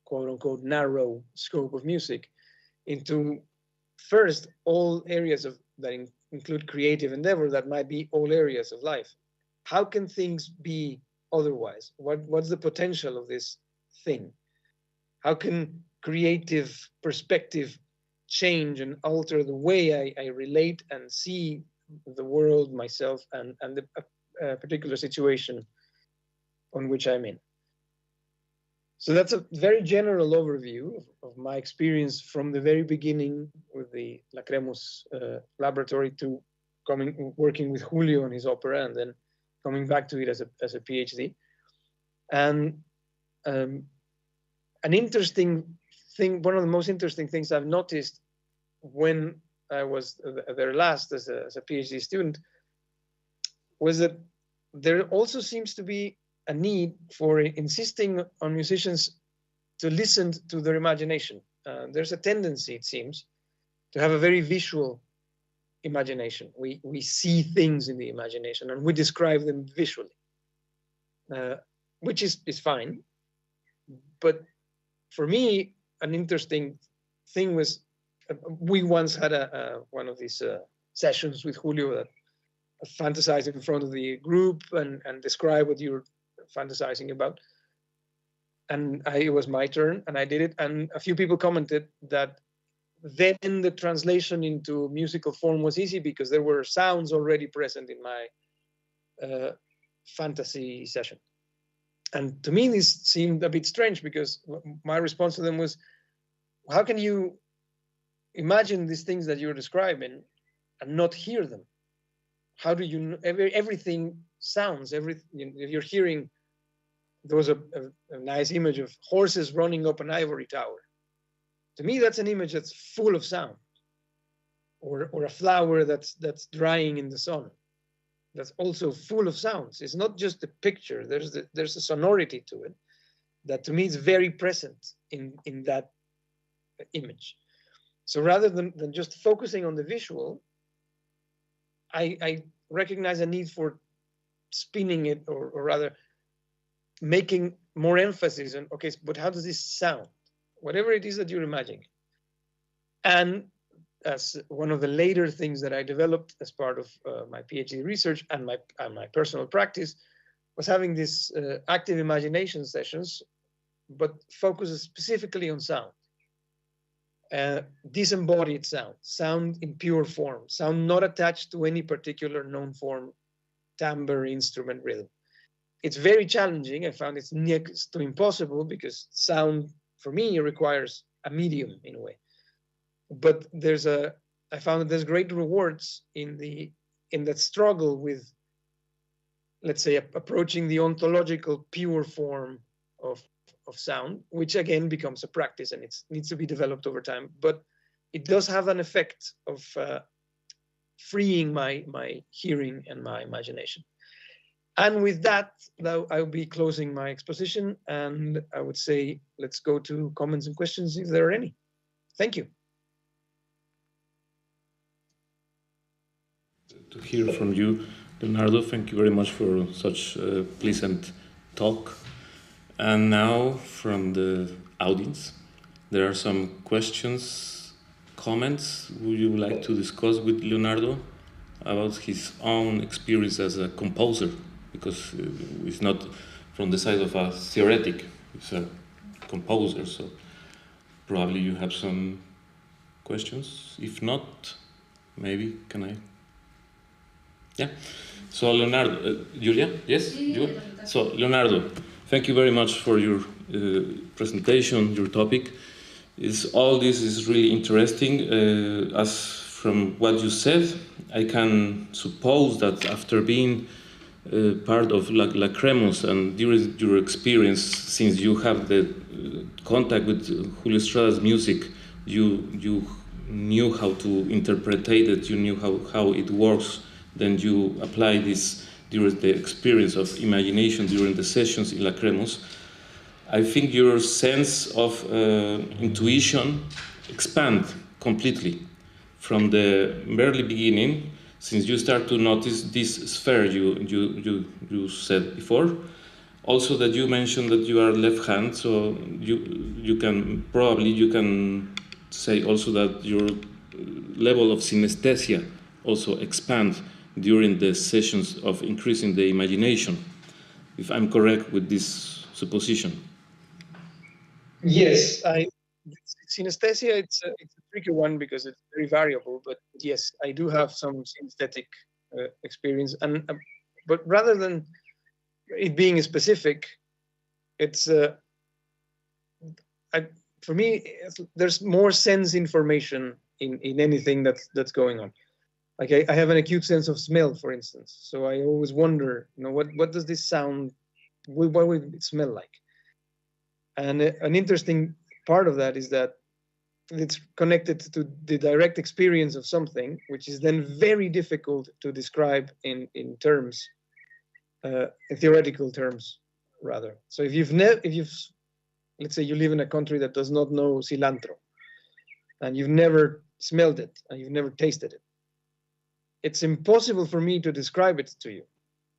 S3: quote unquote narrow scope of music into first all areas that include creative endeavor that might be all areas of life. How can things be otherwise? What's the potential of this thing? How can creative perspective change and alter the way I relate and see the world, myself, and the particular situation on which I'm in? So that's a very general overview of my experience from the very beginning with the Lacremus laboratory to working with Julio on his opera, and then coming back to it as a PhD. And an interesting thing, one of the most interesting things I've noticed when I was there last as a PhD student was that there also seems to be a need for insisting on musicians to listen to their imagination. There's a tendency, it seems, to have a very visual imagination. We see things in the imagination and we describe them visually, which is fine. But for me, an interesting thing was, we once had one of these sessions with Julio that fantasized in front of the group and describe what you were fantasizing about. and it was my turn, and I did it. And a few people commented that then the translation into musical form was easy because there were sounds already present in my fantasy session. And to me, this seemed a bit strange because my response to them was, how can you imagine these things that you're describing and not hear them? How do you know? Everything sounds, if you're hearing, there was a nice image of horses running up an ivory tower. To me, that's an image that's full of sound. Or a flower that's drying in the sun. That's also full of sounds. It's not just a picture. There's a sonority to it that to me is very present in that image. So rather than just focusing on the visual, I recognize a need for spinning it, or rather making more emphasis on, okay, but how does this sound? Whatever it is that you're imagining. And as one of the later things that I developed as part of my PhD research and my personal practice was having these active imagination sessions, but focused specifically on sound. Disembodied sound in pure form, sound not attached to any particular known form, timbre, instrument, rhythm. It's very challenging. I found it's next to impossible because sound for me requires a medium in a way. But I found that there's great rewards in that struggle with, let's say, approaching the ontological pure form of sound, which again becomes a practice and it needs to be developed over time. But it does have an effect of freeing my hearing and my imagination. And with that, now I'll be closing my exposition, and I would say let's go to comments and questions if there are any. Thank you.
S1: To hear from you, Leonardo, thank you very much for such a pleasant talk. And now from the audience, there are some questions, comments. Would you like to discuss with Leonardo about his own experience as a composer? Because it's not from the side of a theoretic, it's a composer, so probably you have some questions. If not, maybe can I? Yeah. So Leonardo, Julia, yes? Julia? So Leonardo, thank you very much for your presentation, your topic. All this is really interesting. As from what you said, I can suppose that after being part of Lacremos and during your experience, since you have the contact with Julio Estrada's music, you knew how to interpret it, you knew how it works, then you apply this during the experience of imagination during the sessions in Lacremos. I think your sense of intuition expand completely from the very beginning, since you start to notice this sphere you said before. Also that you mentioned that you are left hand, so you can say also that your level of synesthesia also expand during the sessions of increasing the imagination, if I'm correct with this supposition.
S3: Yes, synesthesia, it's a tricky one because it's very variable, but yes, I do have some synesthetic experience, but rather than it being specific, it's for me, there's more sense information in anything that's going on. Like I have an acute sense of smell, for instance, so I always wonder, what does this sound, what would it smell like? And an interesting part of that is that it's connected to the direct experience of something, which is then very difficult to describe in terms, in theoretical terms, rather. So if you've let's say you live in a country that does not know cilantro, and you've never smelled it, and you've never tasted it, it's impossible for me to describe it to you.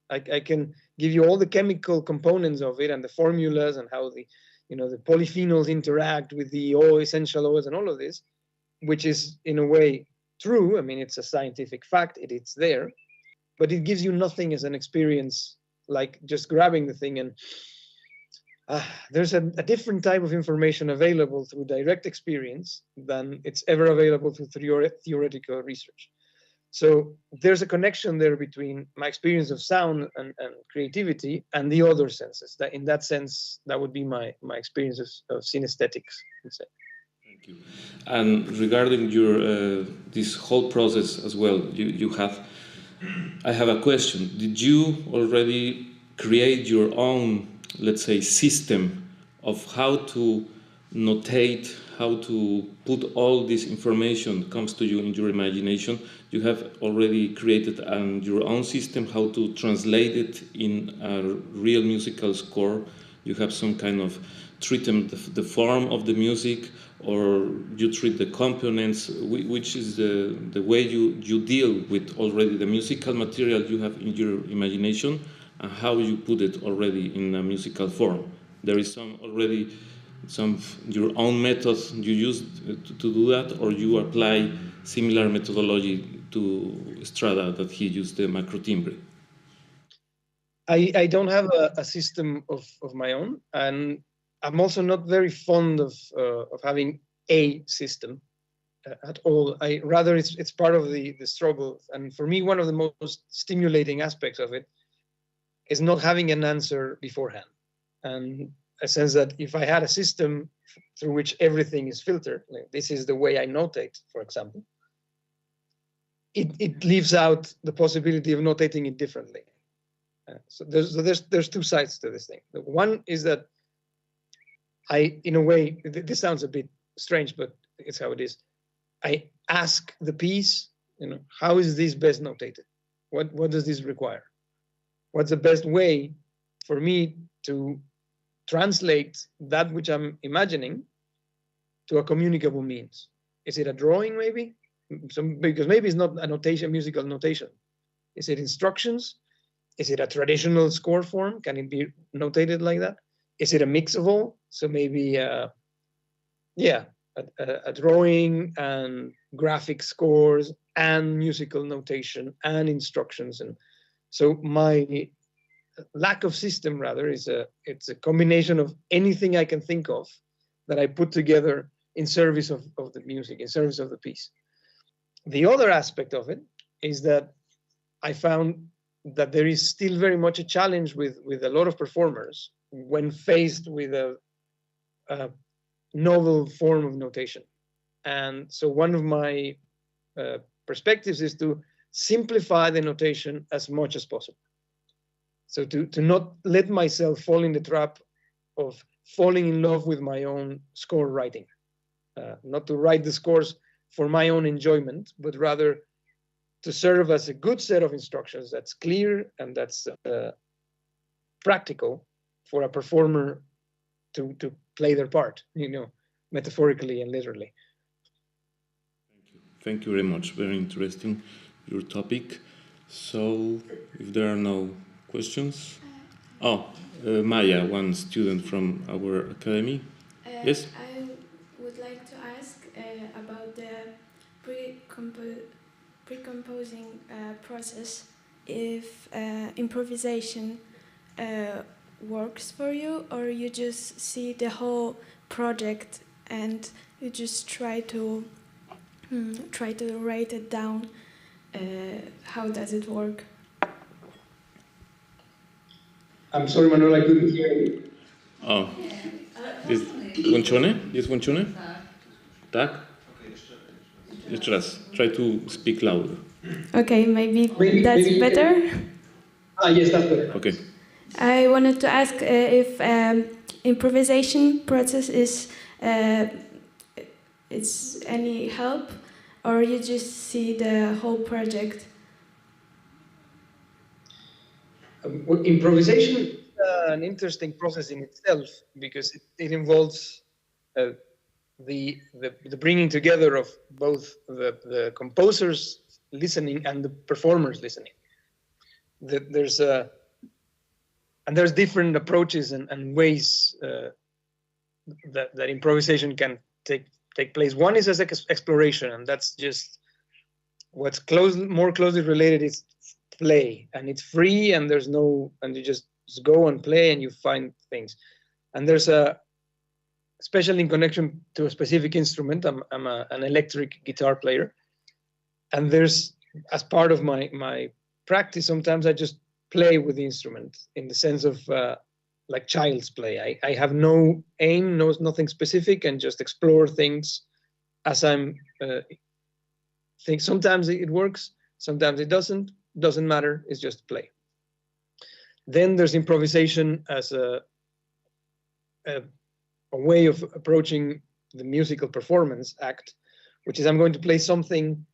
S3: I can give you all the chemical components of it and the formulas and how the polyphenols interact with the essential oils and all of this, which is in a way true. I mean, it's a scientific fact, it's there, but it gives you nothing as an experience, like just grabbing the thing and there's a different type of information available through direct experience than it's ever available through theoretical research. So there's a connection there between my experience of sound and creativity and the other senses. That in that sense, that would be my experience of synesthetics, I'd say.
S1: Thank you. And regarding your this whole process as well, I have a question. Did you already create your own, let's say, system of how to notate, how to put all this information comes to you in your imagination? You have already created your own system, how to translate it in a real musical score. You have some kind of treat the form of the music, or you treat the components, which is the way you deal with already the musical material you have in your imagination, and how you put it already in a musical form. There is some your own methods you use to do that, or you apply similar methodology to Strada that he used the macro timbre?
S3: I don't have a system of my own, and I'm also not very fond of having a system at all. Rather it's part of the struggle, and for me one of the most stimulating aspects of it is not having an answer beforehand, and a sense that if I had a system through which everything is filtered, like this is the way I notate, for example, it leaves out the possibility of notating it differently. So there's two sides to this thing. One is that in a way, this sounds a bit strange, but it's how it is. I ask the piece, how is this best notated? What does this require? What's the best way for me to translate that which I'm imagining to a communicable means? Is it a drawing, maybe? Because maybe it's not a notation, musical notation. Is it instructions? Is it a traditional score form? Can it be notated like that? Is it a mix of all? So maybe, a drawing and graphic scores and musical notation and instructions. And so my lack of system, rather, it's a combination of anything I can think of that I put together in service of the music, in service of the piece. The other aspect of it is that I found that there is still very much a challenge with a lot of performers when faced with a novel form of notation. And so one of my perspectives is to simplify the notation as much as possible. So to not let myself fall in the trap of falling in love with my own score writing, not to write the scores for my own enjoyment, but rather to serve as a good set of instructions that's clear and that's practical for a performer to play their part, metaphorically and literally.
S1: Thank you very much. Very interesting, your topic. So, if there are no questions, Maya, one student from our academy. Yes.
S4: I would like to ask about the pre-composing process. If improvisation works for you, or you just see the whole project and you just try to write it down. How does it work?
S3: I'm sorry, Manuel, I couldn't hear you.
S1: Jest włączone? Jest włączone? Tak? Jeszcze raz. Try to speak louder.
S4: Okay, maybe that's better.
S3: Yes, that's better.
S1: Okay.
S4: I wanted to ask if improvisation process is it's any help, or you just see the whole project?
S3: Improvisation is an interesting process in itself, because it involves the bringing together of both the composers listening and the performers listening. There's different approaches and ways that improvisation can take place. One is as exploration, and that's just what's more closely related is play, and it's free, and and you just go and play and you find things. And there's a, especially in connection to a specific instrument, I'm an electric guitar player. And there's, as part of my practice, sometimes I just play with the instrument in the sense of like child's play. I have no aim, nothing specific, and just explore things as I'm think. Sometimes it works, sometimes it doesn't matter, it's just play. Then there's improvisation as a way of approaching the musical performance act, which is I'm going to play something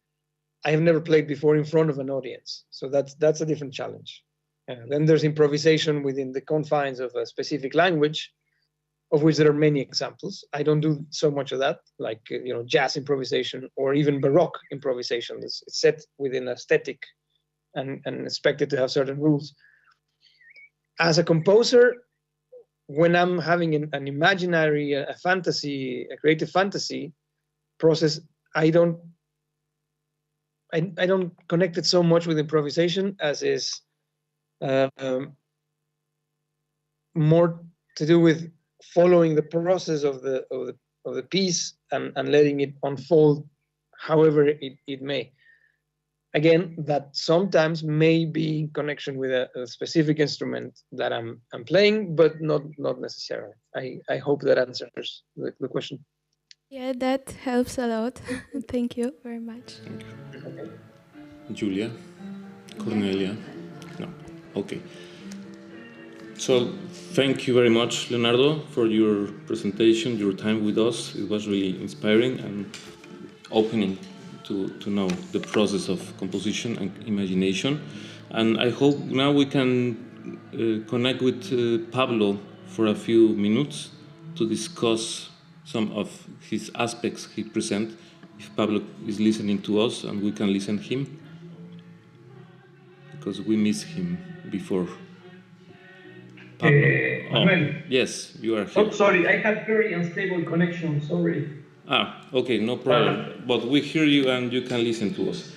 S3: I have never played before in front of an audience. So that's a different challenge. Then there's improvisation within the confines of a specific language, of which there are many examples. I don't do so much of that, like jazz improvisation or even Baroque improvisation. It's set within aesthetic and expected to have certain rules. As a composer, when I'm having an imaginary, a fantasy, a creative fantasy process, I don't connect it so much with improvisation as is more to do with following the process of the piece and letting it unfold however it may. Again, that sometimes may be in connection with a specific instrument that I'm playing, but not necessarily. I hope that answers the question.
S4: Yeah, that helps a lot. Thank you very much.
S1: Julia? Cornelia? No. Okay. So thank you very much, Leonardo, for your presentation, your time with us. It was really inspiring and opening to know the process of composition and imagination. And I hope now we can connect with Pablo for a few minutes to discuss some of his aspects he presents. If Pablo is listening to us and we can listen to him, because we missed him before.
S5: Manuel.
S1: Yes, you are here.
S5: Oh, sorry, I had very unstable connection, sorry.
S1: Okay, no problem. But we hear you and you can listen to us.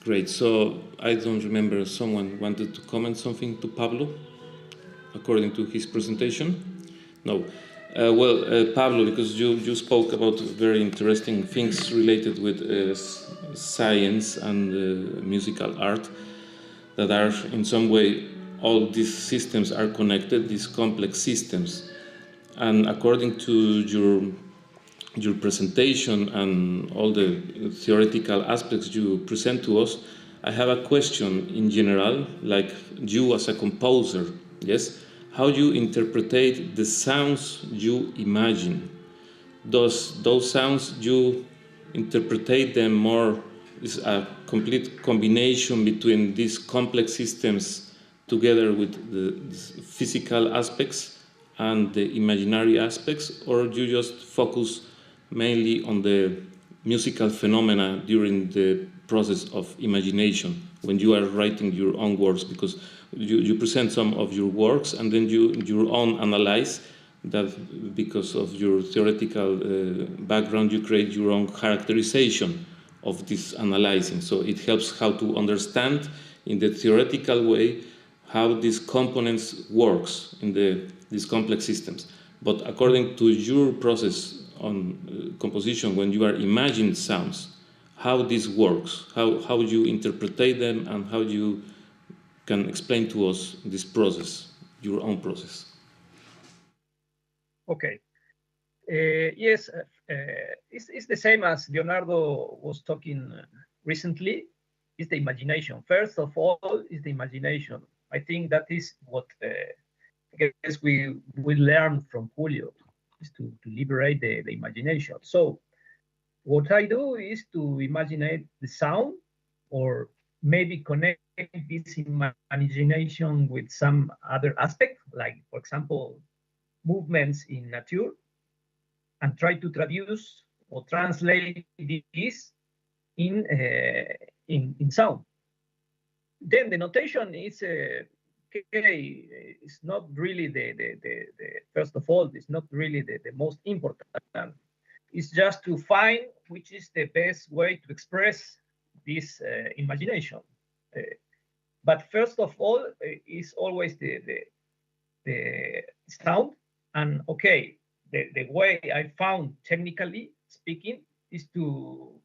S1: Great. So I don't remember, someone wanted to comment something to Pablo according to his presentation? No. Pablo, because you spoke about very interesting things related with science and musical art, that are in some way, all these systems are connected, these complex systems. And according to your presentation and all the theoretical aspects you present to us, I have a question in general, like you as a composer, yes? How you interpret the sounds you imagine? Does those sounds you interpret them more is a complete combination between these complex systems together with the physical aspects and the imaginary aspects, or do you just focus mainly on the musical phenomena during the process of imagination when you are writing your own works? Because you present some of your works and then your own analyze that, because of your theoretical background, you create your own characterization of this analyzing. So it helps how to understand in the theoretical way how these components works in these complex systems. But according to your process on composition, when you are imagining sounds, how this works, how you interpret them, and how you can explain to us this process, your own process.
S5: Okay. Yes, it's the same as Leonardo was talking recently. It's the imagination. First of all, is the imagination. I think that is what I guess we learn from Julio, is to liberate the imagination. So what I do is to imagine the sound, or maybe connect this imagination with some other aspect, like, for example, movements in nature, and try to traduce or translate this in sound. Then the notation is okay. It's not really the first of all. It's not really the most important. It's just to find which is the best way to express this imagination. But first of all, is always the sound. And okay, the way I found, technically speaking, is to,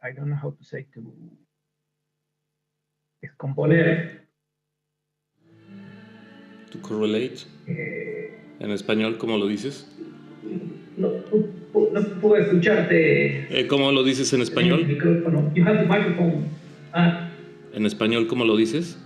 S5: I don't know how to say, to descomponer.
S1: To correlate. En español, ¿cómo lo dices?
S5: No puedo escucharte.
S1: ¿Cómo lo dices en español?
S5: El micrófono. You have the microphone.
S1: En español, ¿cómo lo dices?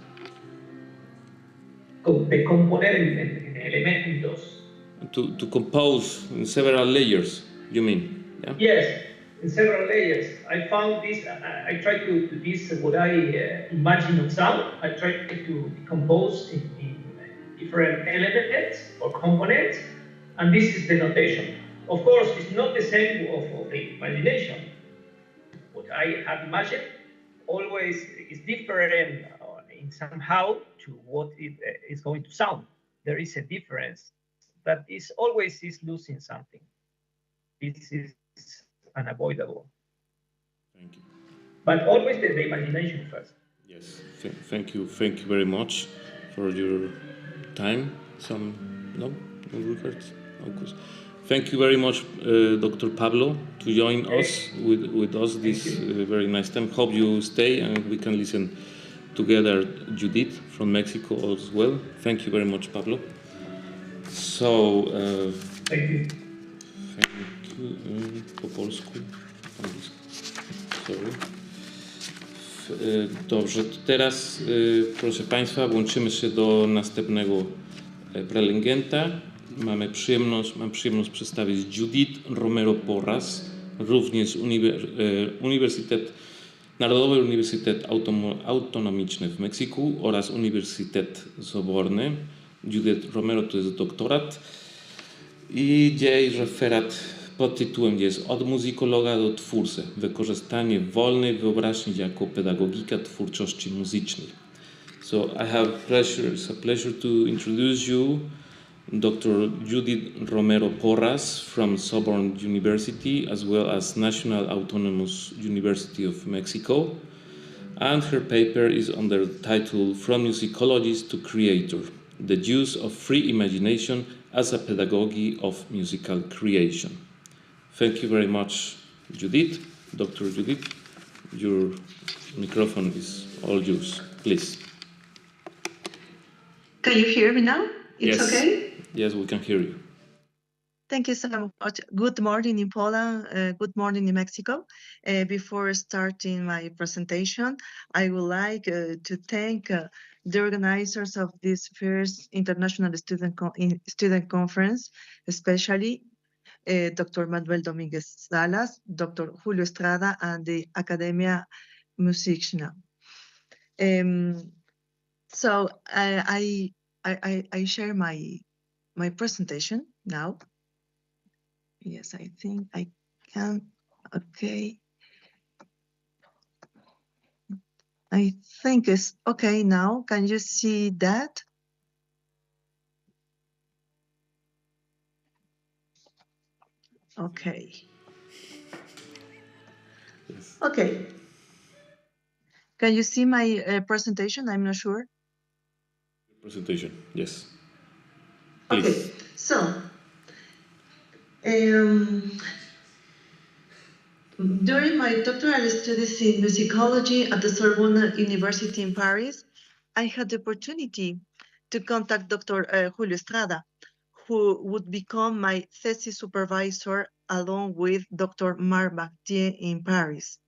S5: De componer en elementos.
S1: To compose in several layers, you mean? Yeah?
S5: Yes, in several layers. I found this. I tried to this what I imagine of sound. I tried to decompose in different elements or components, and this is the notation. Of course, it's not the same of the imagination. What I have imagined always is different in somehow to what it is going to sound. There is a difference that is always losing something. This is unavoidable.
S1: Thank you.
S5: But always the imagination first.
S1: Yes, thank you very much for your time. No records? Okay. Thank you very much, Dr. Pablo, to join us with us this very nice time. Hope you stay and we can listen together Judith from Mexico as well. Thank you very much, Pablo. So,
S5: Thank you.
S1: Thank you. Po polsku, sorry. Dobrze, to teraz, proszę Państwa, włączymy się do następnego prelegenta. Mam przyjemność przedstawić Judith Romero Porras, również Narodowy Uniwersytet Autonomiczny w Meksyku oraz Uniwersytet Soborny. Judith Romero to jest doktorat i jej referat pod tytułem jest Od muzykologa do twórcy. Wykorzystanie wolnej wyobraźni jako pedagogika twórczości muzycznej. So it's a pleasure to introduce you Dr. Judith Romero Porras from Sorbonne University, as well as National Autonomous University of Mexico. And her paper is under the title From Musicologist to Creator, the Use of Free Imagination as a Pedagogy of Musical Creation. Thank you very much, Judith. Dr. Judith, your microphone is all yours, please.
S6: Can you hear me now? It's
S1: yes.
S6: Okay?
S1: Yes, we can hear you.
S6: Thank you so much. Good morning in Poland. Good morning in Mexico. Before starting my presentation, I would like to thank the organizers of this first International Student Conference, especially Dr. Manuel Dominguez Salas, Dr. Julio Estrada, and the Academia Muzyczna. So I share my presentation now. Yes, I think I can. Okay. I think it's okay now. Can you see that? Okay.
S1: Yes.
S6: Okay. Can you see my presentation? I'm not sure.
S1: Presentation, yes. Please.
S6: Okay, so during my doctoral studies in musicology at the Sorbonne University in Paris, I had the opportunity to contact Dr. Julio Estrada, who would become my thesis supervisor along with Dr. Marc Bartier in Paris.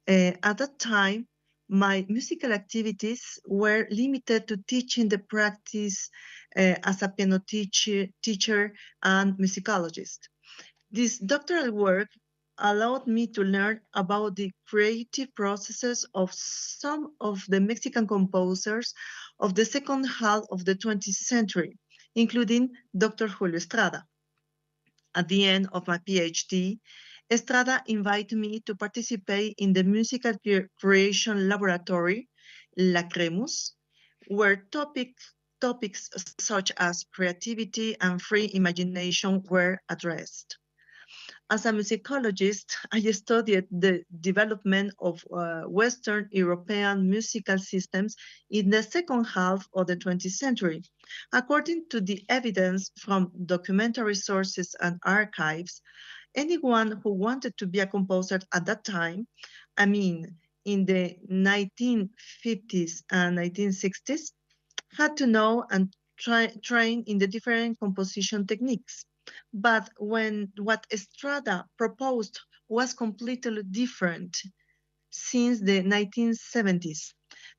S6: At that time, my musical activities were limited to teaching the practice as a piano teacher and musicologist. This doctoral work allowed me to learn about the creative processes of some of the Mexican composers of the second half of the 20th century, including Dr. Julio Estrada. At the end of my PhD, Estrada invited me to participate in the musical creation laboratory, Lacremus, where topics such as creativity and free imagination were addressed. As a musicologist, I studied the development of Western European musical systems in the second half of the 20th century. According to the evidence from documentary sources and archives, anyone who wanted to be a composer at that time, I mean, in the 1950s and 1960s, had to know and train in the different composition techniques. But when what Estrada proposed was completely different since the 1970s,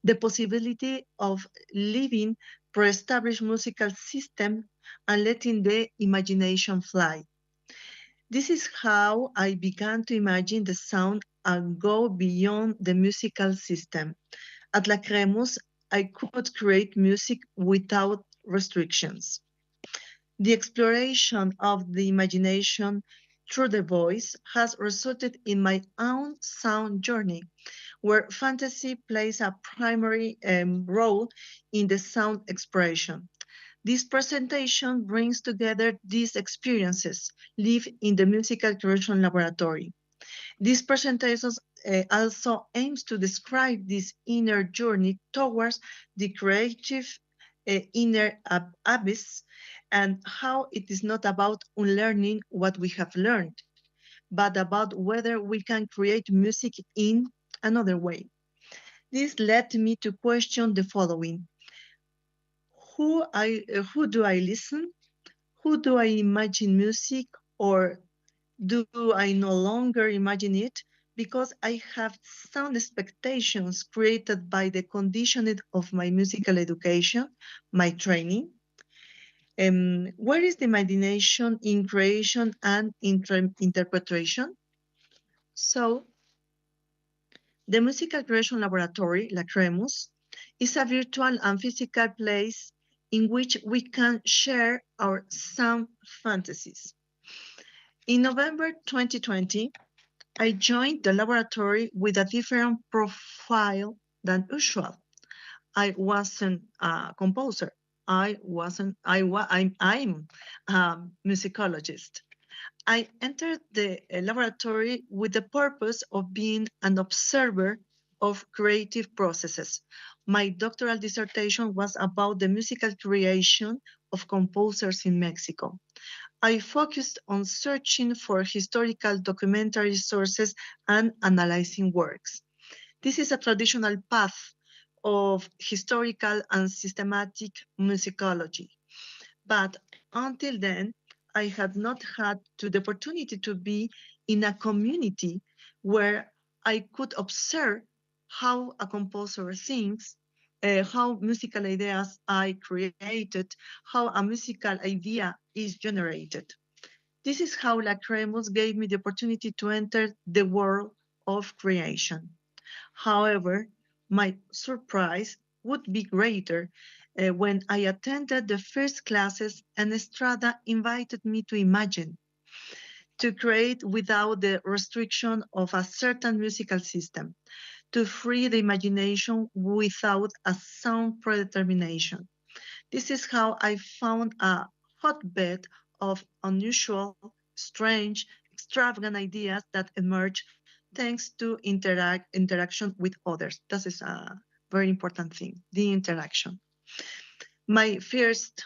S6: the possibility of leaving pre-established musical system and letting the imagination fly. This is how I began to imagine the sound and go beyond the musical system. At Lacrimus, I could create music without restrictions. The exploration of the imagination through the voice has resulted in my own sound journey, where fantasy plays a primary role in the sound expression. This presentation brings together these experiences lived in the musical creation laboratory. This presentation also aims to describe this inner journey towards the creative inner abyss, and how it is not about unlearning what we have learned, but about whether we can create music in another way. This led me to question the following. Who do I listen? Who do I imagine music, or do I no longer imagine it because I have sound expectations created by the conditioning of my musical education, my training? Where is the imagination in creation and interpretation? So, the Musical Creation Laboratory, Lacrimus, is a virtual and physical place in which we can share our sound fantasies. In November 2020, I joined the laboratory with a different profile than usual. I wasn't a composer. I'm a musicologist. I entered the laboratory with the purpose of being an observer of creative processes. My doctoral dissertation was about the musical creation of composers in Mexico. I focused on searching for historical documentary sources and analyzing works. This is a traditional path of historical and systematic musicology. But until then, I had not had the opportunity to be in a community where I could observe how a composer sings, how musical ideas are created, how a musical idea is generated. This is how Lacrimus gave me the opportunity to enter the world of creation. However, my surprise would be greater when I attended the first classes and Estrada invited me to imagine, to create without the restriction of a certain musical system, to free the imagination without a sound predetermination. This is how I found a hotbed of unusual, strange, extravagant ideas that emerge thanks to interaction with others. That is a very important thing, the interaction. My first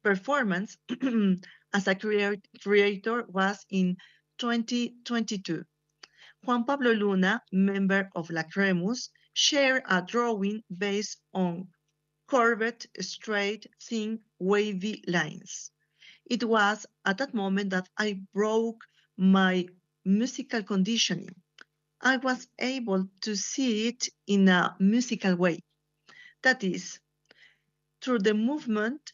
S6: performance as a creator was in 2022. Juan Pablo Luna, member of Lacrimus, shared a drawing based on curved, straight, thin, wavy lines. It was at that moment that I broke my musical conditioning. I was able to see it in a musical way. That is, through the movement,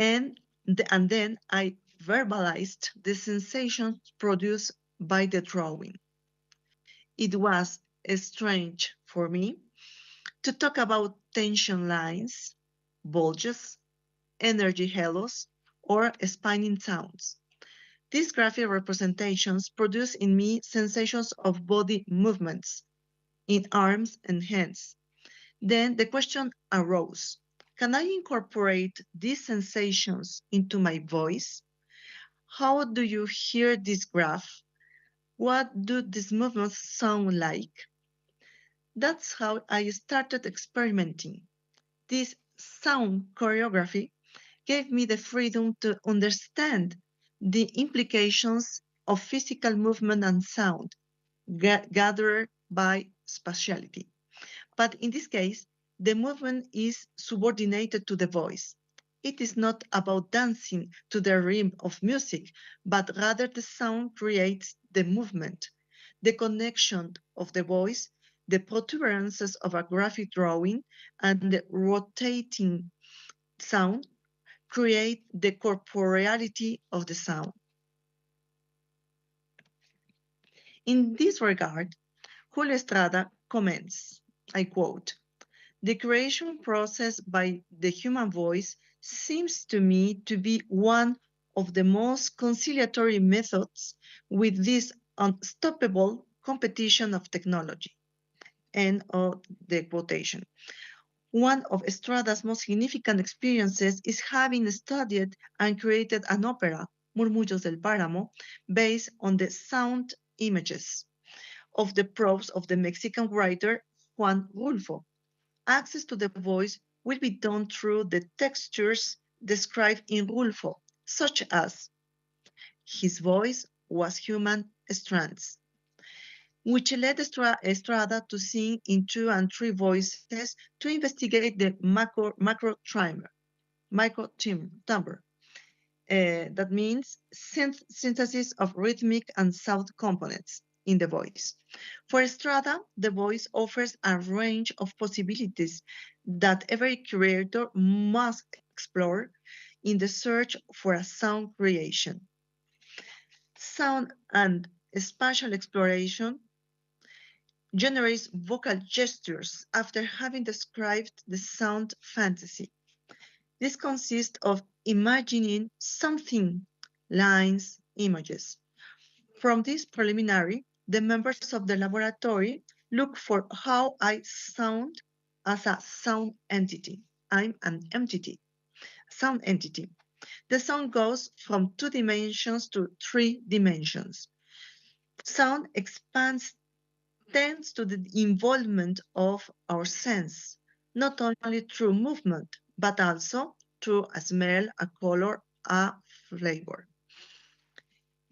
S6: and then I verbalized the sensations produced by the drawing. It was strange for me to talk about tension lines, bulges, energy halos, or spinning sounds. These graphic representations produce in me sensations of body movements in arms and hands. Then the question arose, can I incorporate these sensations into my voice? How do you hear this graph? What do these movements sound like? That's how I started experimenting. This sound choreography gave me the freedom to understand the implications of physical movement and sound gathered by spatiality. But in this case, the movement is subordinated to the voice. It is not about dancing to the rhythm of music, but rather the sound creates the movement. The connection of the voice, the protuberances of a graphic drawing, and the rotating sound create the corporeality of the sound. In this regard, Julio Estrada comments, I quote, "The creation process by the human voice seems to me to be one of the most conciliatory methods with this unstoppable competition of technology." End of the quotation. One of Estrada's most significant experiences is having studied and created an opera, Murmullos del Páramo, based on the sound images of the prose of the Mexican writer Juan Rulfo. Access to the voice will be done through the textures described in Rulfo, such as his voice was human strands, which led Estrada to sing in 2 and 3 voices to investigate the macro timbre. That means synthesis of rhythmic and sound components in the voice. For Estrada, the voice offers a range of possibilities that every creator must explore in the search for a sound creation. Sound and spatial exploration generates vocal gestures after having described the sound fantasy. This consists of imagining something, lines, images. From this preliminary, the members of the laboratory look for how I sound as a sound entity. I'm an entity, sound entity. The sound goes from 2 dimensions to 3 dimensions. Sound expands tends to the involvement of our sense, not only through movement, but also through a smell, a color, a flavor.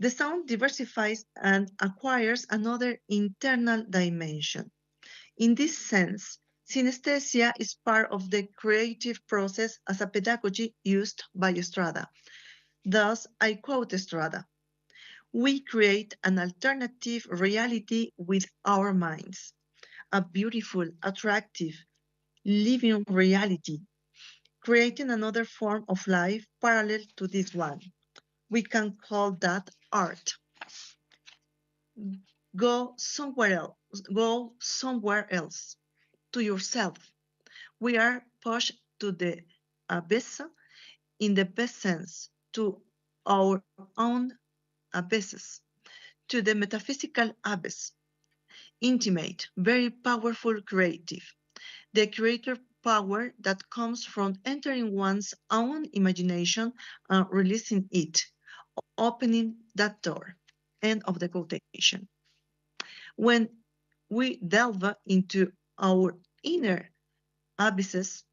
S6: The sound diversifies and acquires another internal dimension. In this sense, synesthesia is part of the creative process as a pedagogy used by Estrada. Thus, I quote Estrada, "We create an alternative reality with our minds, a beautiful, attractive, living reality, creating another form of life parallel to this one. We can call that art. Go somewhere else, to yourself. We are pushed to the abyss in the best sense, to our own abysses, to the metaphysical abyss, intimate, very powerful, creative. The creator power that comes from entering one's own imagination and releasing it, opening that door." End of the quotation. When we delve into our inner abysses,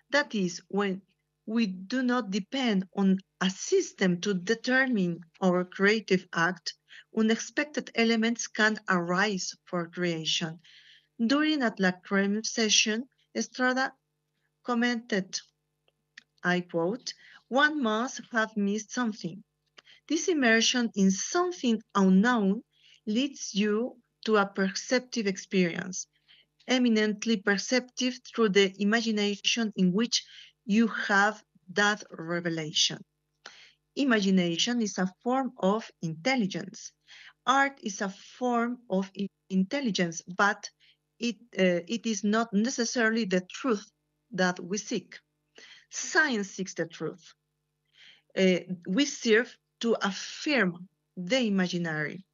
S6: that is, when we do not depend on a system to determine our creative act, unexpected elements can arise for creation. During a La Creme session, Estrada commented, I quote, "One must have missed something. This immersion in something unknown leads you to a perceptive experience, eminently perceptive through the imagination in which you have that revelation. Imagination is a form of intelligence. Art is a form of intelligence, but it is not necessarily the truth that we seek. Science seeks the truth. We serve to affirm the imaginary,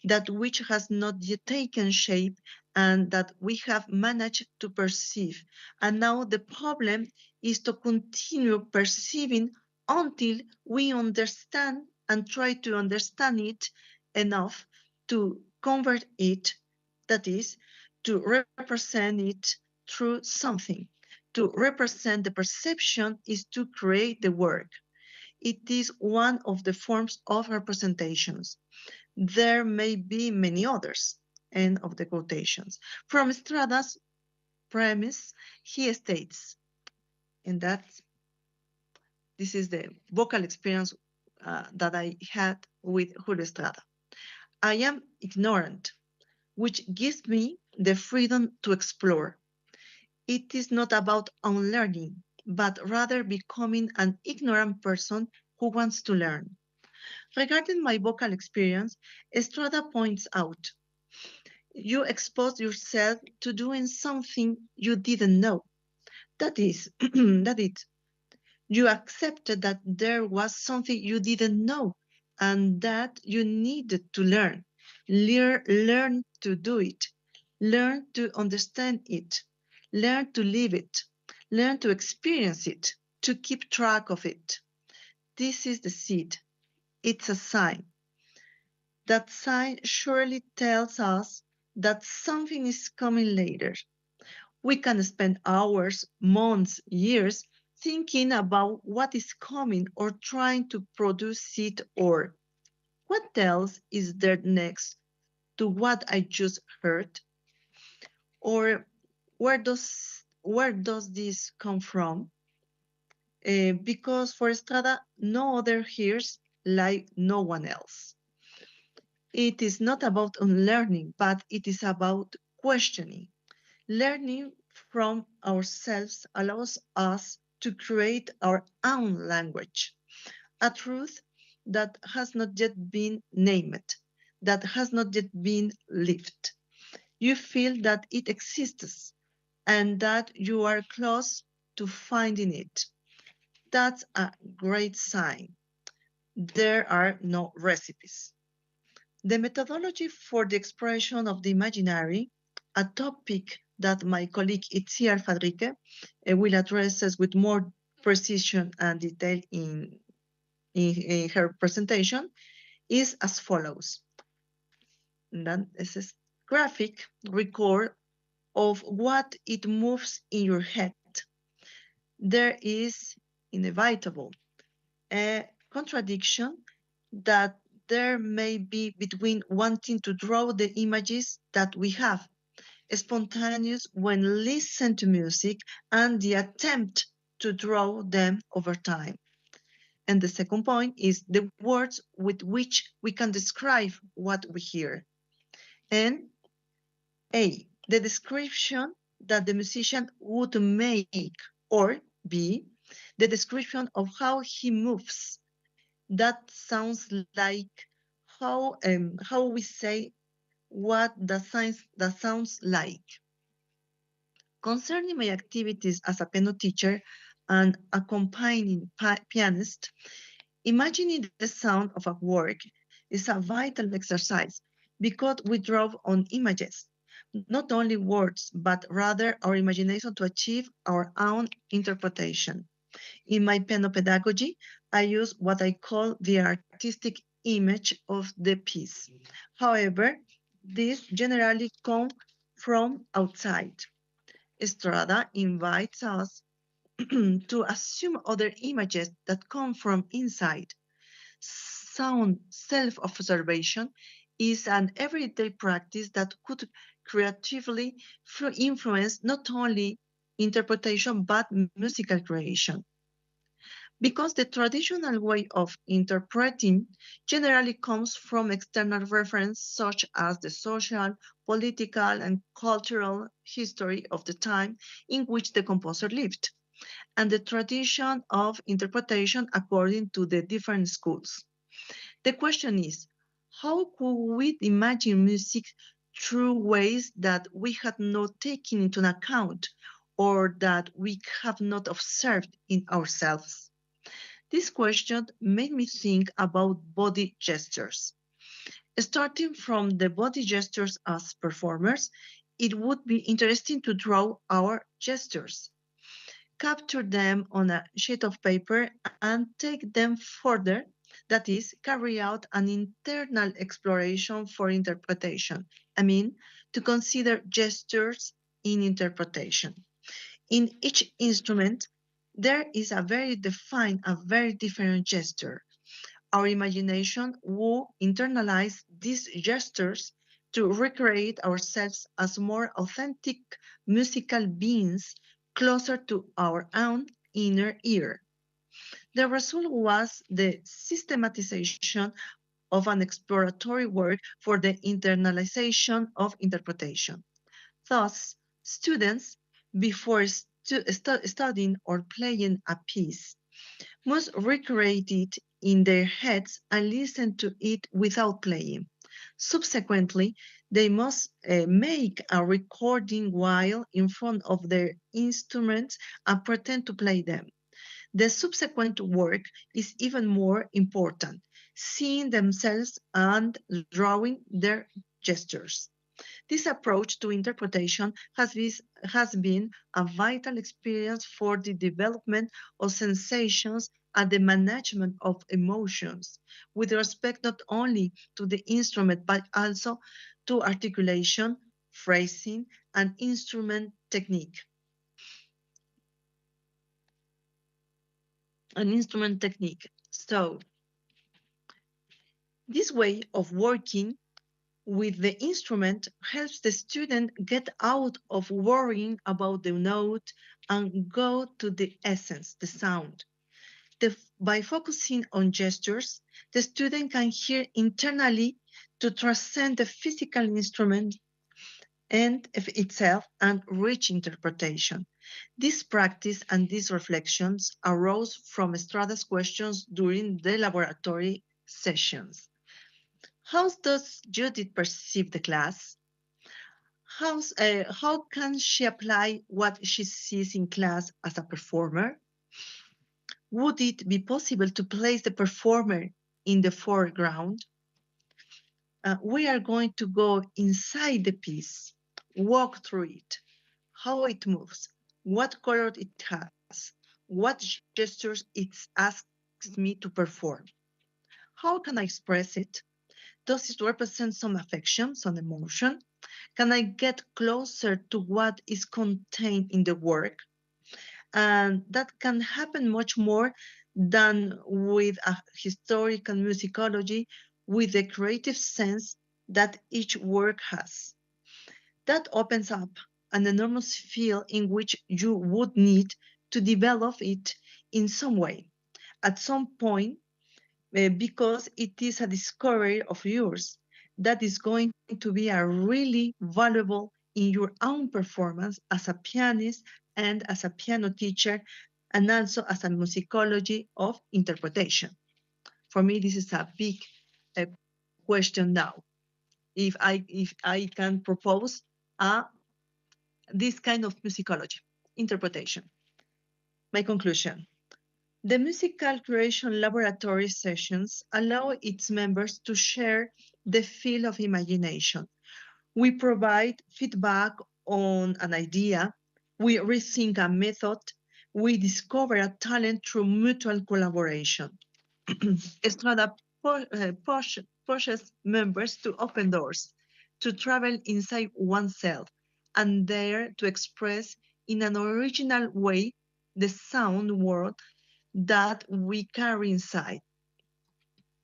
S6: that which has not yet taken shape and that we have managed to perceive. And now the problem is to continue perceiving until we understand and try to understand it enough to convert it, that is, to represent it through something. To represent the perception is to create the work. It is one of the forms of representations. There may be many others. End of the quotations. From Estrada's premise, he states, and this is the vocal experience that I had with Julio Estrada. I am ignorant, which gives me the freedom to explore. It is not about unlearning, but rather becoming an ignorant person who wants to learn. Regarding my vocal experience, Estrada points out, you exposed yourself to doing something you didn't know. That is, you accepted that there was something you didn't know and that you needed to learn. Learn to do it. Learn to understand it. Learn to live it. Learn to experience it, to keep track of it. This is the seed. It's a sign. That sign surely tells us that something is coming later. We can spend hours, months, years thinking about what is coming or trying to produce it, or what else is there next to what I just heard? Or where does this come from? Because for Estrada, no other hears like no one else. It is not about unlearning, but it is about questioning. Learning from ourselves allows us to create our own language, a truth that has not yet been named, that has not yet been lived. You feel that it exists and that you are close to finding it. That's a great sign. There are no recipes. The methodology for the expression of the imaginary, a topic that my colleague Itziar Fadrique will address with more precision and detail in her presentation, is as follows. Then this is graphic record of what it moves in your head. There is inevitable a contradiction that there may be between wanting to draw the images that we have, spontaneous when listened to music, and the attempt to draw them over time. And the second point is the words with which we can describe what we hear. And A, the description that the musician would make, or B, the description of how he moves. That sounds like how we say what that sounds like. Concerning my activities as a piano teacher and accompanying pianist, imagining the sound of a work is a vital exercise because we draw on images, not only words, but rather our imagination to achieve our own interpretation. In my piano pedagogy, I use what I call the artistic image of the piece. However, this generally comes from outside. Estrada invites us to assume other images that come from inside. Sound self-observation is an everyday practice that could creatively influence not only interpretation but musical creation. Because the traditional way of interpreting generally comes from external reference such as the social, political, and cultural history of the time in which the composer lived, and the tradition of interpretation according to the different schools. The question is, how could we imagine music through ways that we had not taken into account or that we have not observed in ourselves? This question made me think about body gestures. Starting from the body gestures as performers, it would be interesting to draw our gestures, capture them on a sheet of paper, and take them further That is, carry out an internal exploration for interpretation. I mean, to consider gestures in interpretation. In each instrument, there is a very defined, a very different gesture. Our imagination will internalize these gestures to recreate ourselves as more authentic musical beings closer to our own inner ear. The result was the systematization of an exploratory work for the internalization of interpretation. Thus, students, before studying or playing a piece, must recreate it in their heads and listen to it without playing. Subsequently, they must make a recording while in front of their instruments and pretend to play them. The subsequent work is even more important, seeing themselves and drawing their gestures. This approach to interpretation has been a vital experience for the development of sensations and the management of emotions, with respect not only to the instrument but also to articulation, phrasing, and instrument technique. So, this way of working with the instrument helps the student get out of worrying about the note and go to the essence, the sound. By focusing on gestures, the student can hear internally to transcend the physical instrument and itself and reach interpretation. This practice and these reflections arose from Estrada's questions during the laboratory sessions. How does Judith perceive the class? How can she apply what she sees in class as a performer? Would it be possible to place the performer in the foreground? We are going to go inside the piece, walk through it, how it moves, what color it has, what gestures it asks me to perform. How can I express it? Does it represent some affection, some emotion? Can I get closer to what is contained in the work? And that can happen much more than with a historical musicology, with the creative sense that each work has. That opens up an enormous field in which you would need to develop it in some way, at some point, because it is a discovery of yours that is going to be a really valuable in your own performance as a pianist and as a piano teacher, and also as a musicology of interpretation. For me, this is a big question now. If I can propose this kind of musicology, interpretation. My conclusion. The musical creation laboratory sessions allow its members to share the field of imagination. We provide feedback on an idea, we rethink a method, we discover a talent through mutual collaboration. Estrada pushes members to open doors, to travel inside oneself, and dare to express in an original way the sound world that we carry inside.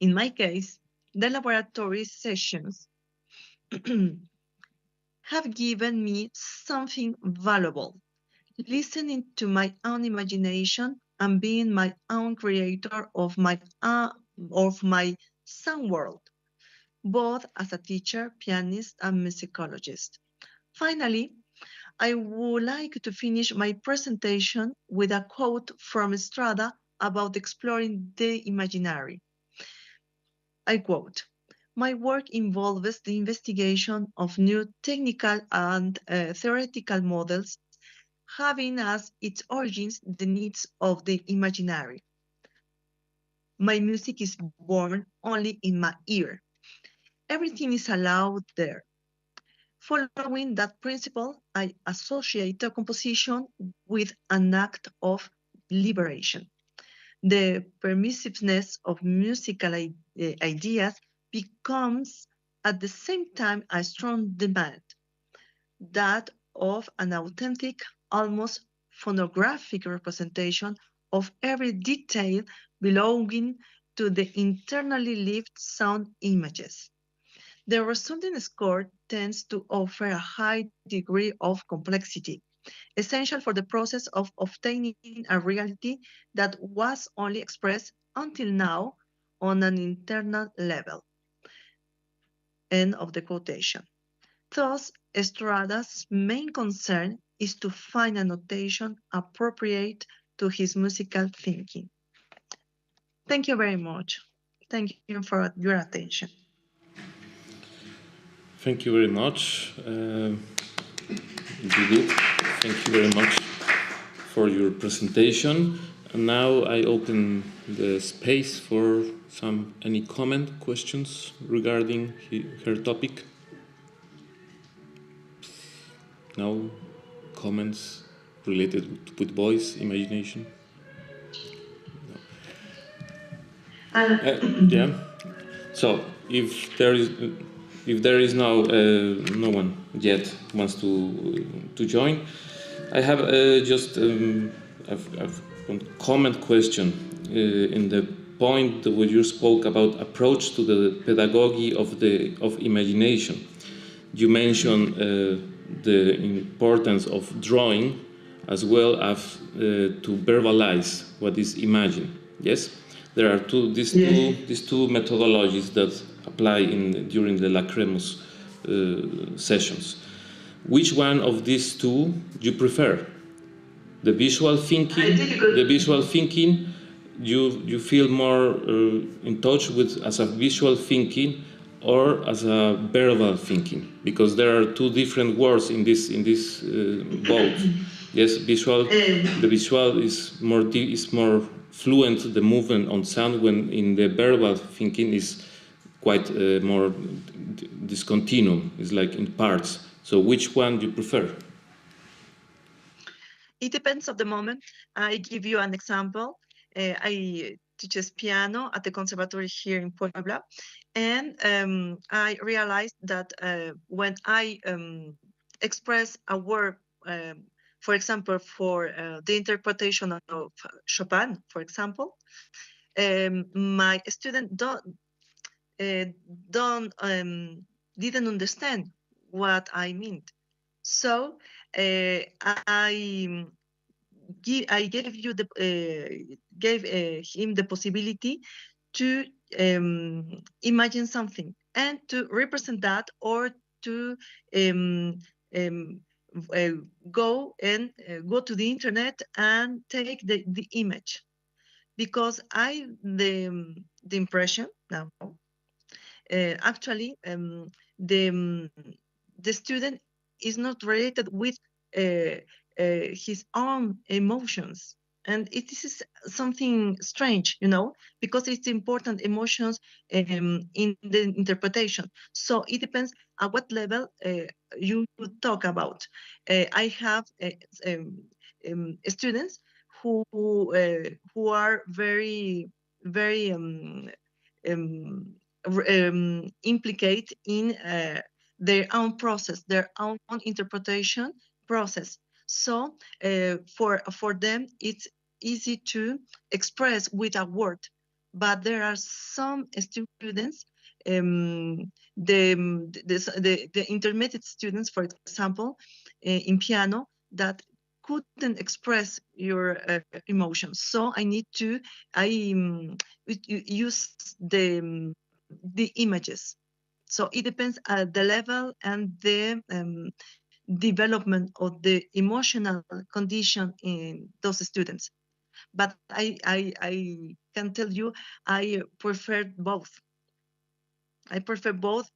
S6: In my case, the laboratory sessions have given me something valuable, listening to my own imagination and being my own creator of my sound world, both as a teacher, pianist, and musicologist. Finally, I would like to finish my presentation with a quote from Estrada about exploring the imaginary. I quote, "My work involves the investigation of new technical and theoretical models, having as its origins the needs of the imaginary. My music is born only in my ear. Everything is allowed there. Following that principle, I associate the composition with an act of liberation. the permissiveness of musical ideas becomes at the same time a strong demand, that of an authentic, almost phonographic representation of every detail belonging to the internally lived sound images. The resulting score tends to offer a high degree of complexity, essential for the process of obtaining a reality that was only expressed until now on an internal level. End of the quotation. Thus, Estrada's main concern is to find a notation appropriate to his musical thinking. Thank you very much. Thank you for your attention.
S1: Thank you very much, Judith. Thank you very much for your presentation. And now I open the space for any comment, questions regarding her topic. No comments related with voice, imagination? No. Yeah. So if there is no one yet wants to join, I have just a comment question in the point where you spoke about approach to the pedagogy of imagination. You mentioned the importance of drawing as well as to verbalize what is imagined. Yes, there are these two methodologies that apply during the Lacremus sessions. Which one of these two do you prefer? The visual thinking. The visual thinking. You feel more in touch with as a visual thinking or as a verbal thinking, because there are two different words in this both. Yes, visual. The visual is more fluent, the movement on sound, when in the verbal thinking is quite more discontinuum. It's like in parts. So which one do you prefer?
S6: It depends on the moment. I give you an example. I teach piano at the conservatory here in Puebla, and I realized that when I express a word, for example, for the interpretation of Chopin, for example, my student didn't understand what I meant. So I gave him the possibility to imagine something and to represent that, or to go to the internet and take the image, because the impression now actually the student is not related with his own emotions, and it is something strange, because it's important emotions in the interpretation. So it depends at what level you talk about. I have students who are very implicate in their own process, their own interpretation process. So for them, it's easy to express with a word, but there are some students, the intermediate students, for example, in piano, that couldn't express your emotions. So I need to use the images. So it depends at the level and the development of the emotional condition in those students. But I can tell you, I prefer both. I prefer both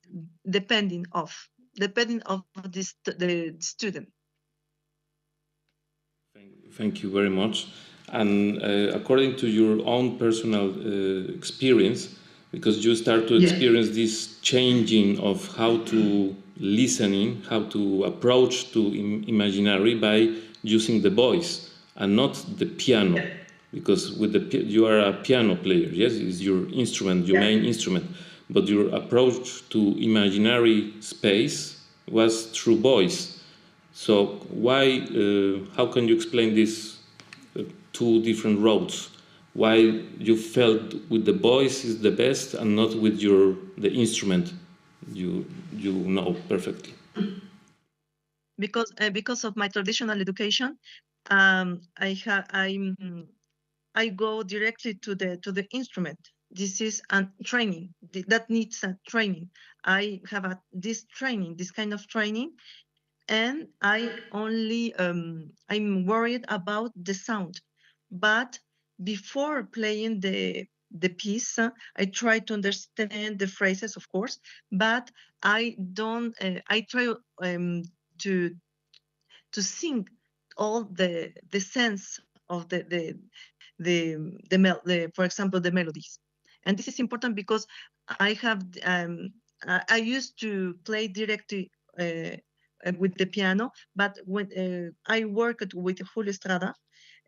S6: depending of the student.
S1: Thank you very much. And according to your own personal experience, because you start to experience this changing of how to listening, how to approach to imaginary by using the voice and not the piano. because you are a piano player, yes, it's your instrument, your main instrument, but your approach to imaginary space was through voice. So why, how can you explain these two different roads? Why you felt with the voice is the best and not with the instrument you know perfectly?
S6: Because of my traditional education, I go directly to the instrument. This is a training that needs a training. I have this kind of training, and I'm worried about the sound. But before playing the piece, I try to understand the phrases, of course, but I don't. I try to sing all the sense of for example, the melodies. And this is important because I used to play directly with the piano, but when I worked with Julio Estrada,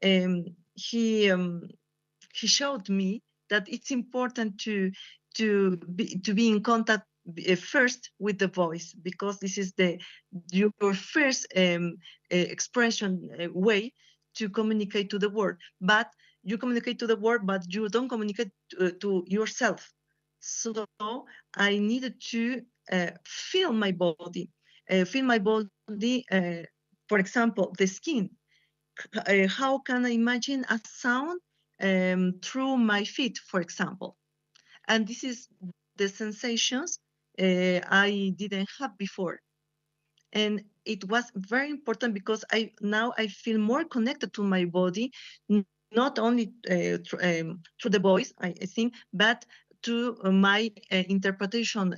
S6: he showed me that it's important to be in contact first with the voice, because this is your first expression way to communicate to the world. But you communicate to the world, but you don't communicate to yourself. So I needed to feel my body, for example, the skin. How can I imagine a sound through my feet, for example? And this is the sensations I didn't have before. And it was very important because now I feel more connected to my body, not only through the voice, I think, but to my interpretation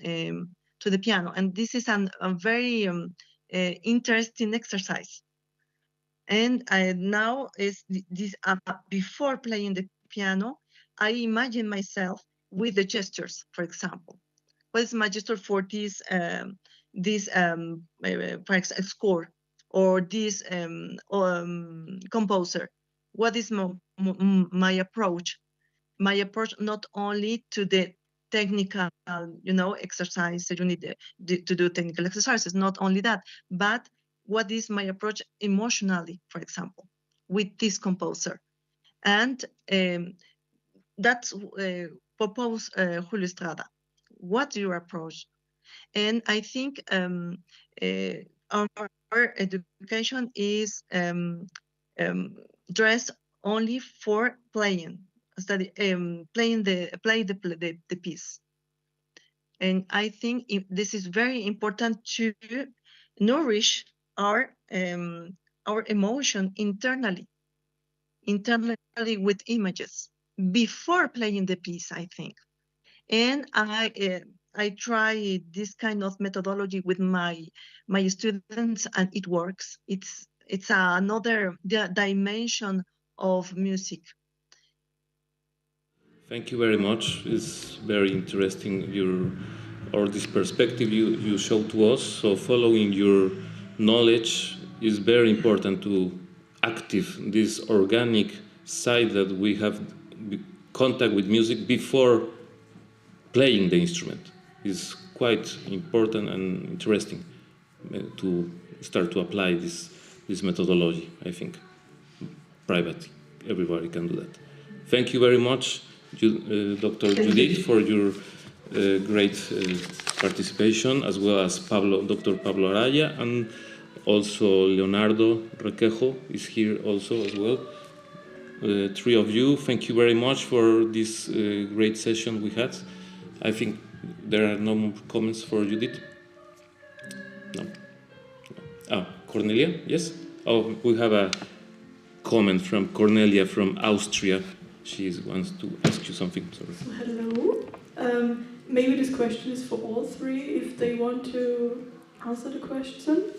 S6: to the piano. And this is a very interesting exercise. And now before playing the piano, I imagine myself with the gestures, for example. What is my gesture for this for example, score, or this composer? What is my approach? My approach not only to the technical, exercise. You need to do technical exercises. Not only that, but what is my approach emotionally, for example, with this composer? And that's proposed Julio Estrada. What's your approach? And I think our education is dressed only for playing, play the piece. And I think this is very important to nourish our emotion internally with images before playing the piece, I think. And I try this kind of methodology with my students, and it works. It's another dimension of music.
S1: Thank you very much. It's very interesting this perspective you show to us. So following your knowledge is very important to active this organic side that we have contact with music before playing the instrument. Is quite important and interesting to start to apply this methodology. I think privately everybody can do that. Thank you very much, Dr. Judith, for your great participation, as well as Dr. Pablo Araya, and also Leonardo Requejo is here also as well. Three of you, thank you very much for this great session we had. I think there are no more comments for Judith. No. Cornelia, yes? Oh, we have a comment from Cornelia from Austria. She wants to ask you something. Sorry.
S7: Hello. Maybe this question is for all three, if they want to answer the question.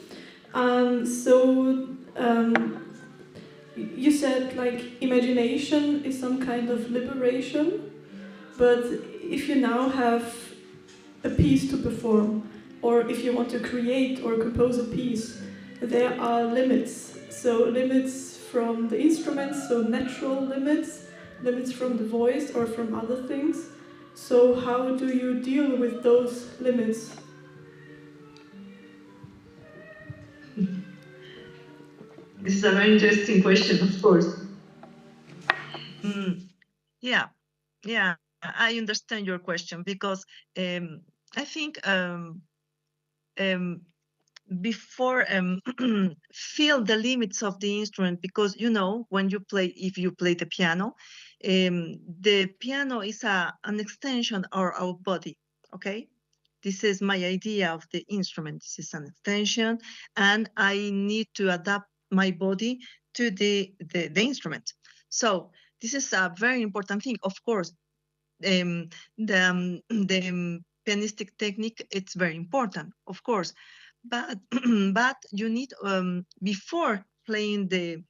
S7: You said imagination is some kind of liberation, but if you now have a piece to perform, or if you want to create or compose a piece, there are limits. So limits from the instruments, so natural limits, limits from the voice or from other things. So how do you deal with those limits?
S6: This is a very interesting question, of course. Yeah, I understand your question, because I think before feel the limits of the instrument, because when you play, if you play the piano is an extension of our body. Okay, this is my idea of the instrument. This is an extension, and I need to adapt my body to the instrument. So this is a very important thing. Of course, the pianistic technique, it's very important, of course, but you need before playing the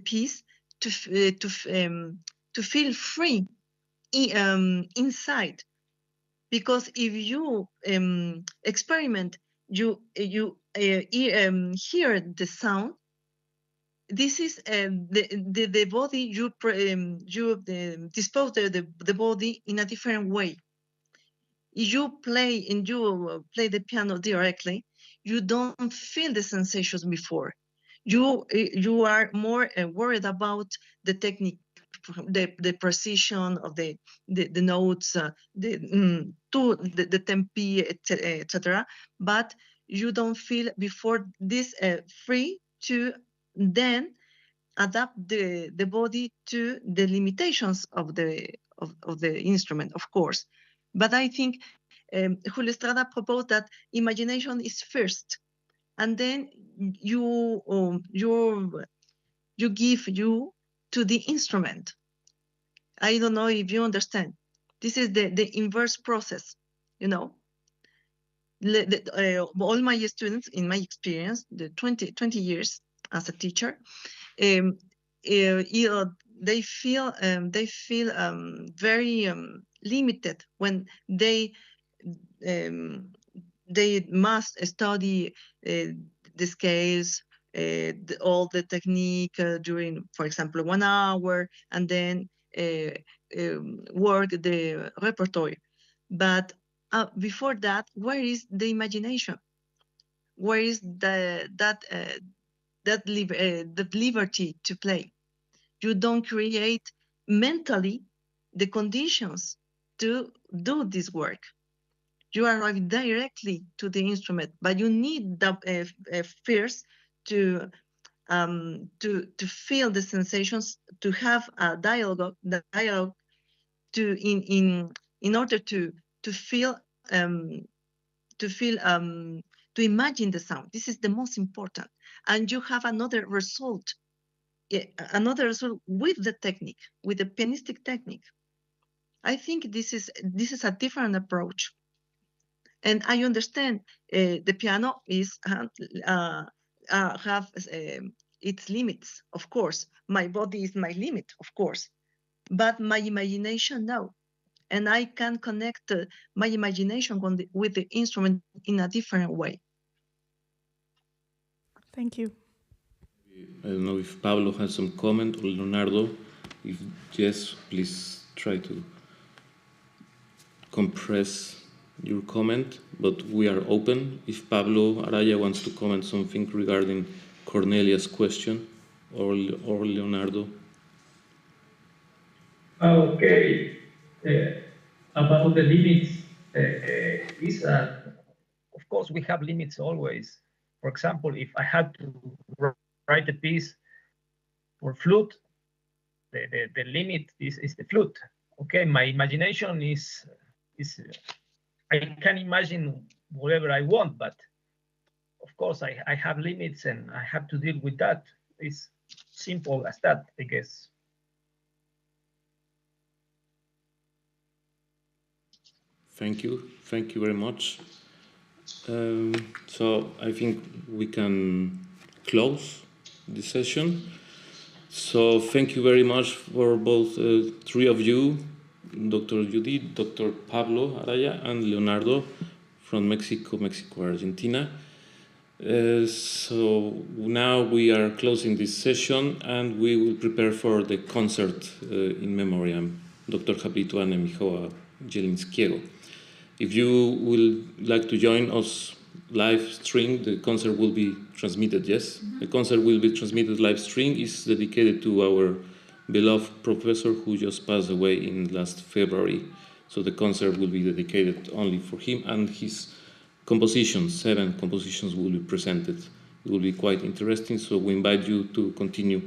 S6: piece to feel free inside, because if you experiment, you hear the sound. This is the body, you dispose the body in a different way. If you play the piano directly, you don't feel the sensations before. You are more worried about the technique, the precision of the notes, the tempi, etc. But you don't feel before this free to then adapt the body to the limitations of the instrument, of course. But I think Julio Estrada proposed that imagination is first, and then you give you to the instrument. I don't know if you understand. This is the inverse process, all my students, in my experience, the 20 years as a teacher, they feel very limited when they must study the scales, all the technique during, for example, 1 hour, and then work the repertoire. But before that, where is the imagination? Where is that liberty to play? You don't create mentally the conditions to do this work. You arrive directly to the instrument, but you need the first to feel the sensations, to have a dialogue to in order to feel to imagine the sound. This is the most important, and you have another result with the technique, with the pianistic technique. I think this is a different approach, and I understand the piano is have its limits. Of course, my body is my limit, of course, but my imagination, no. And I can connect my imagination with the instrument in a different way.
S7: Thank you.
S1: I don't know if Pablo has some comment, or Leonardo. If yes, please try to compress your comment, but we are open. If Pablo Araya wants to comment something regarding Cornelia's question, or Leonardo.
S5: Okay. About the limits, of course, we have limits always. For example, if I had to write a piece for flute, the limit is the flute. Okay, my imagination is I can imagine whatever I want, but of course I have limits and I have to deal with that. It's simple as that, I guess.
S1: Thank you very much. So I think we can close the session. So thank you very much for both three of you, Dr. Judith, Dr. Pablo Araya, and Leonardo from Mexico, Argentina. So now we are closing this session and we will prepare for the concert in memoriam Dr. Habilitowane Michała Zielińskiego. If you will like to join us live stream, the concert will be transmitted, yes? Mm-hmm. The concert will be transmitted live stream. Is dedicated to our beloved professor who just passed away in last February. So the concert will be dedicated only for him, and his compositions, 7 compositions, will be presented. It will be quite interesting, so we invite you to continue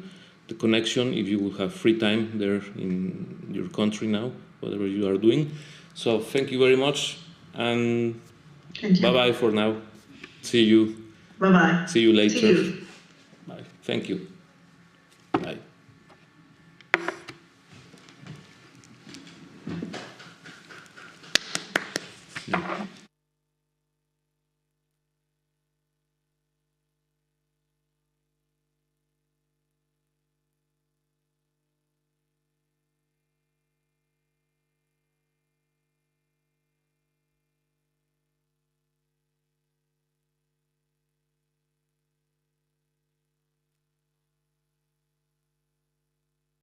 S1: the connection if you will have free time there in your country now, whatever you are doing. So thank you very much, and bye-bye for now. See you.
S6: Bye-bye.
S1: See you later.
S6: See you.
S1: Bye. Thank you. Bye. Yeah.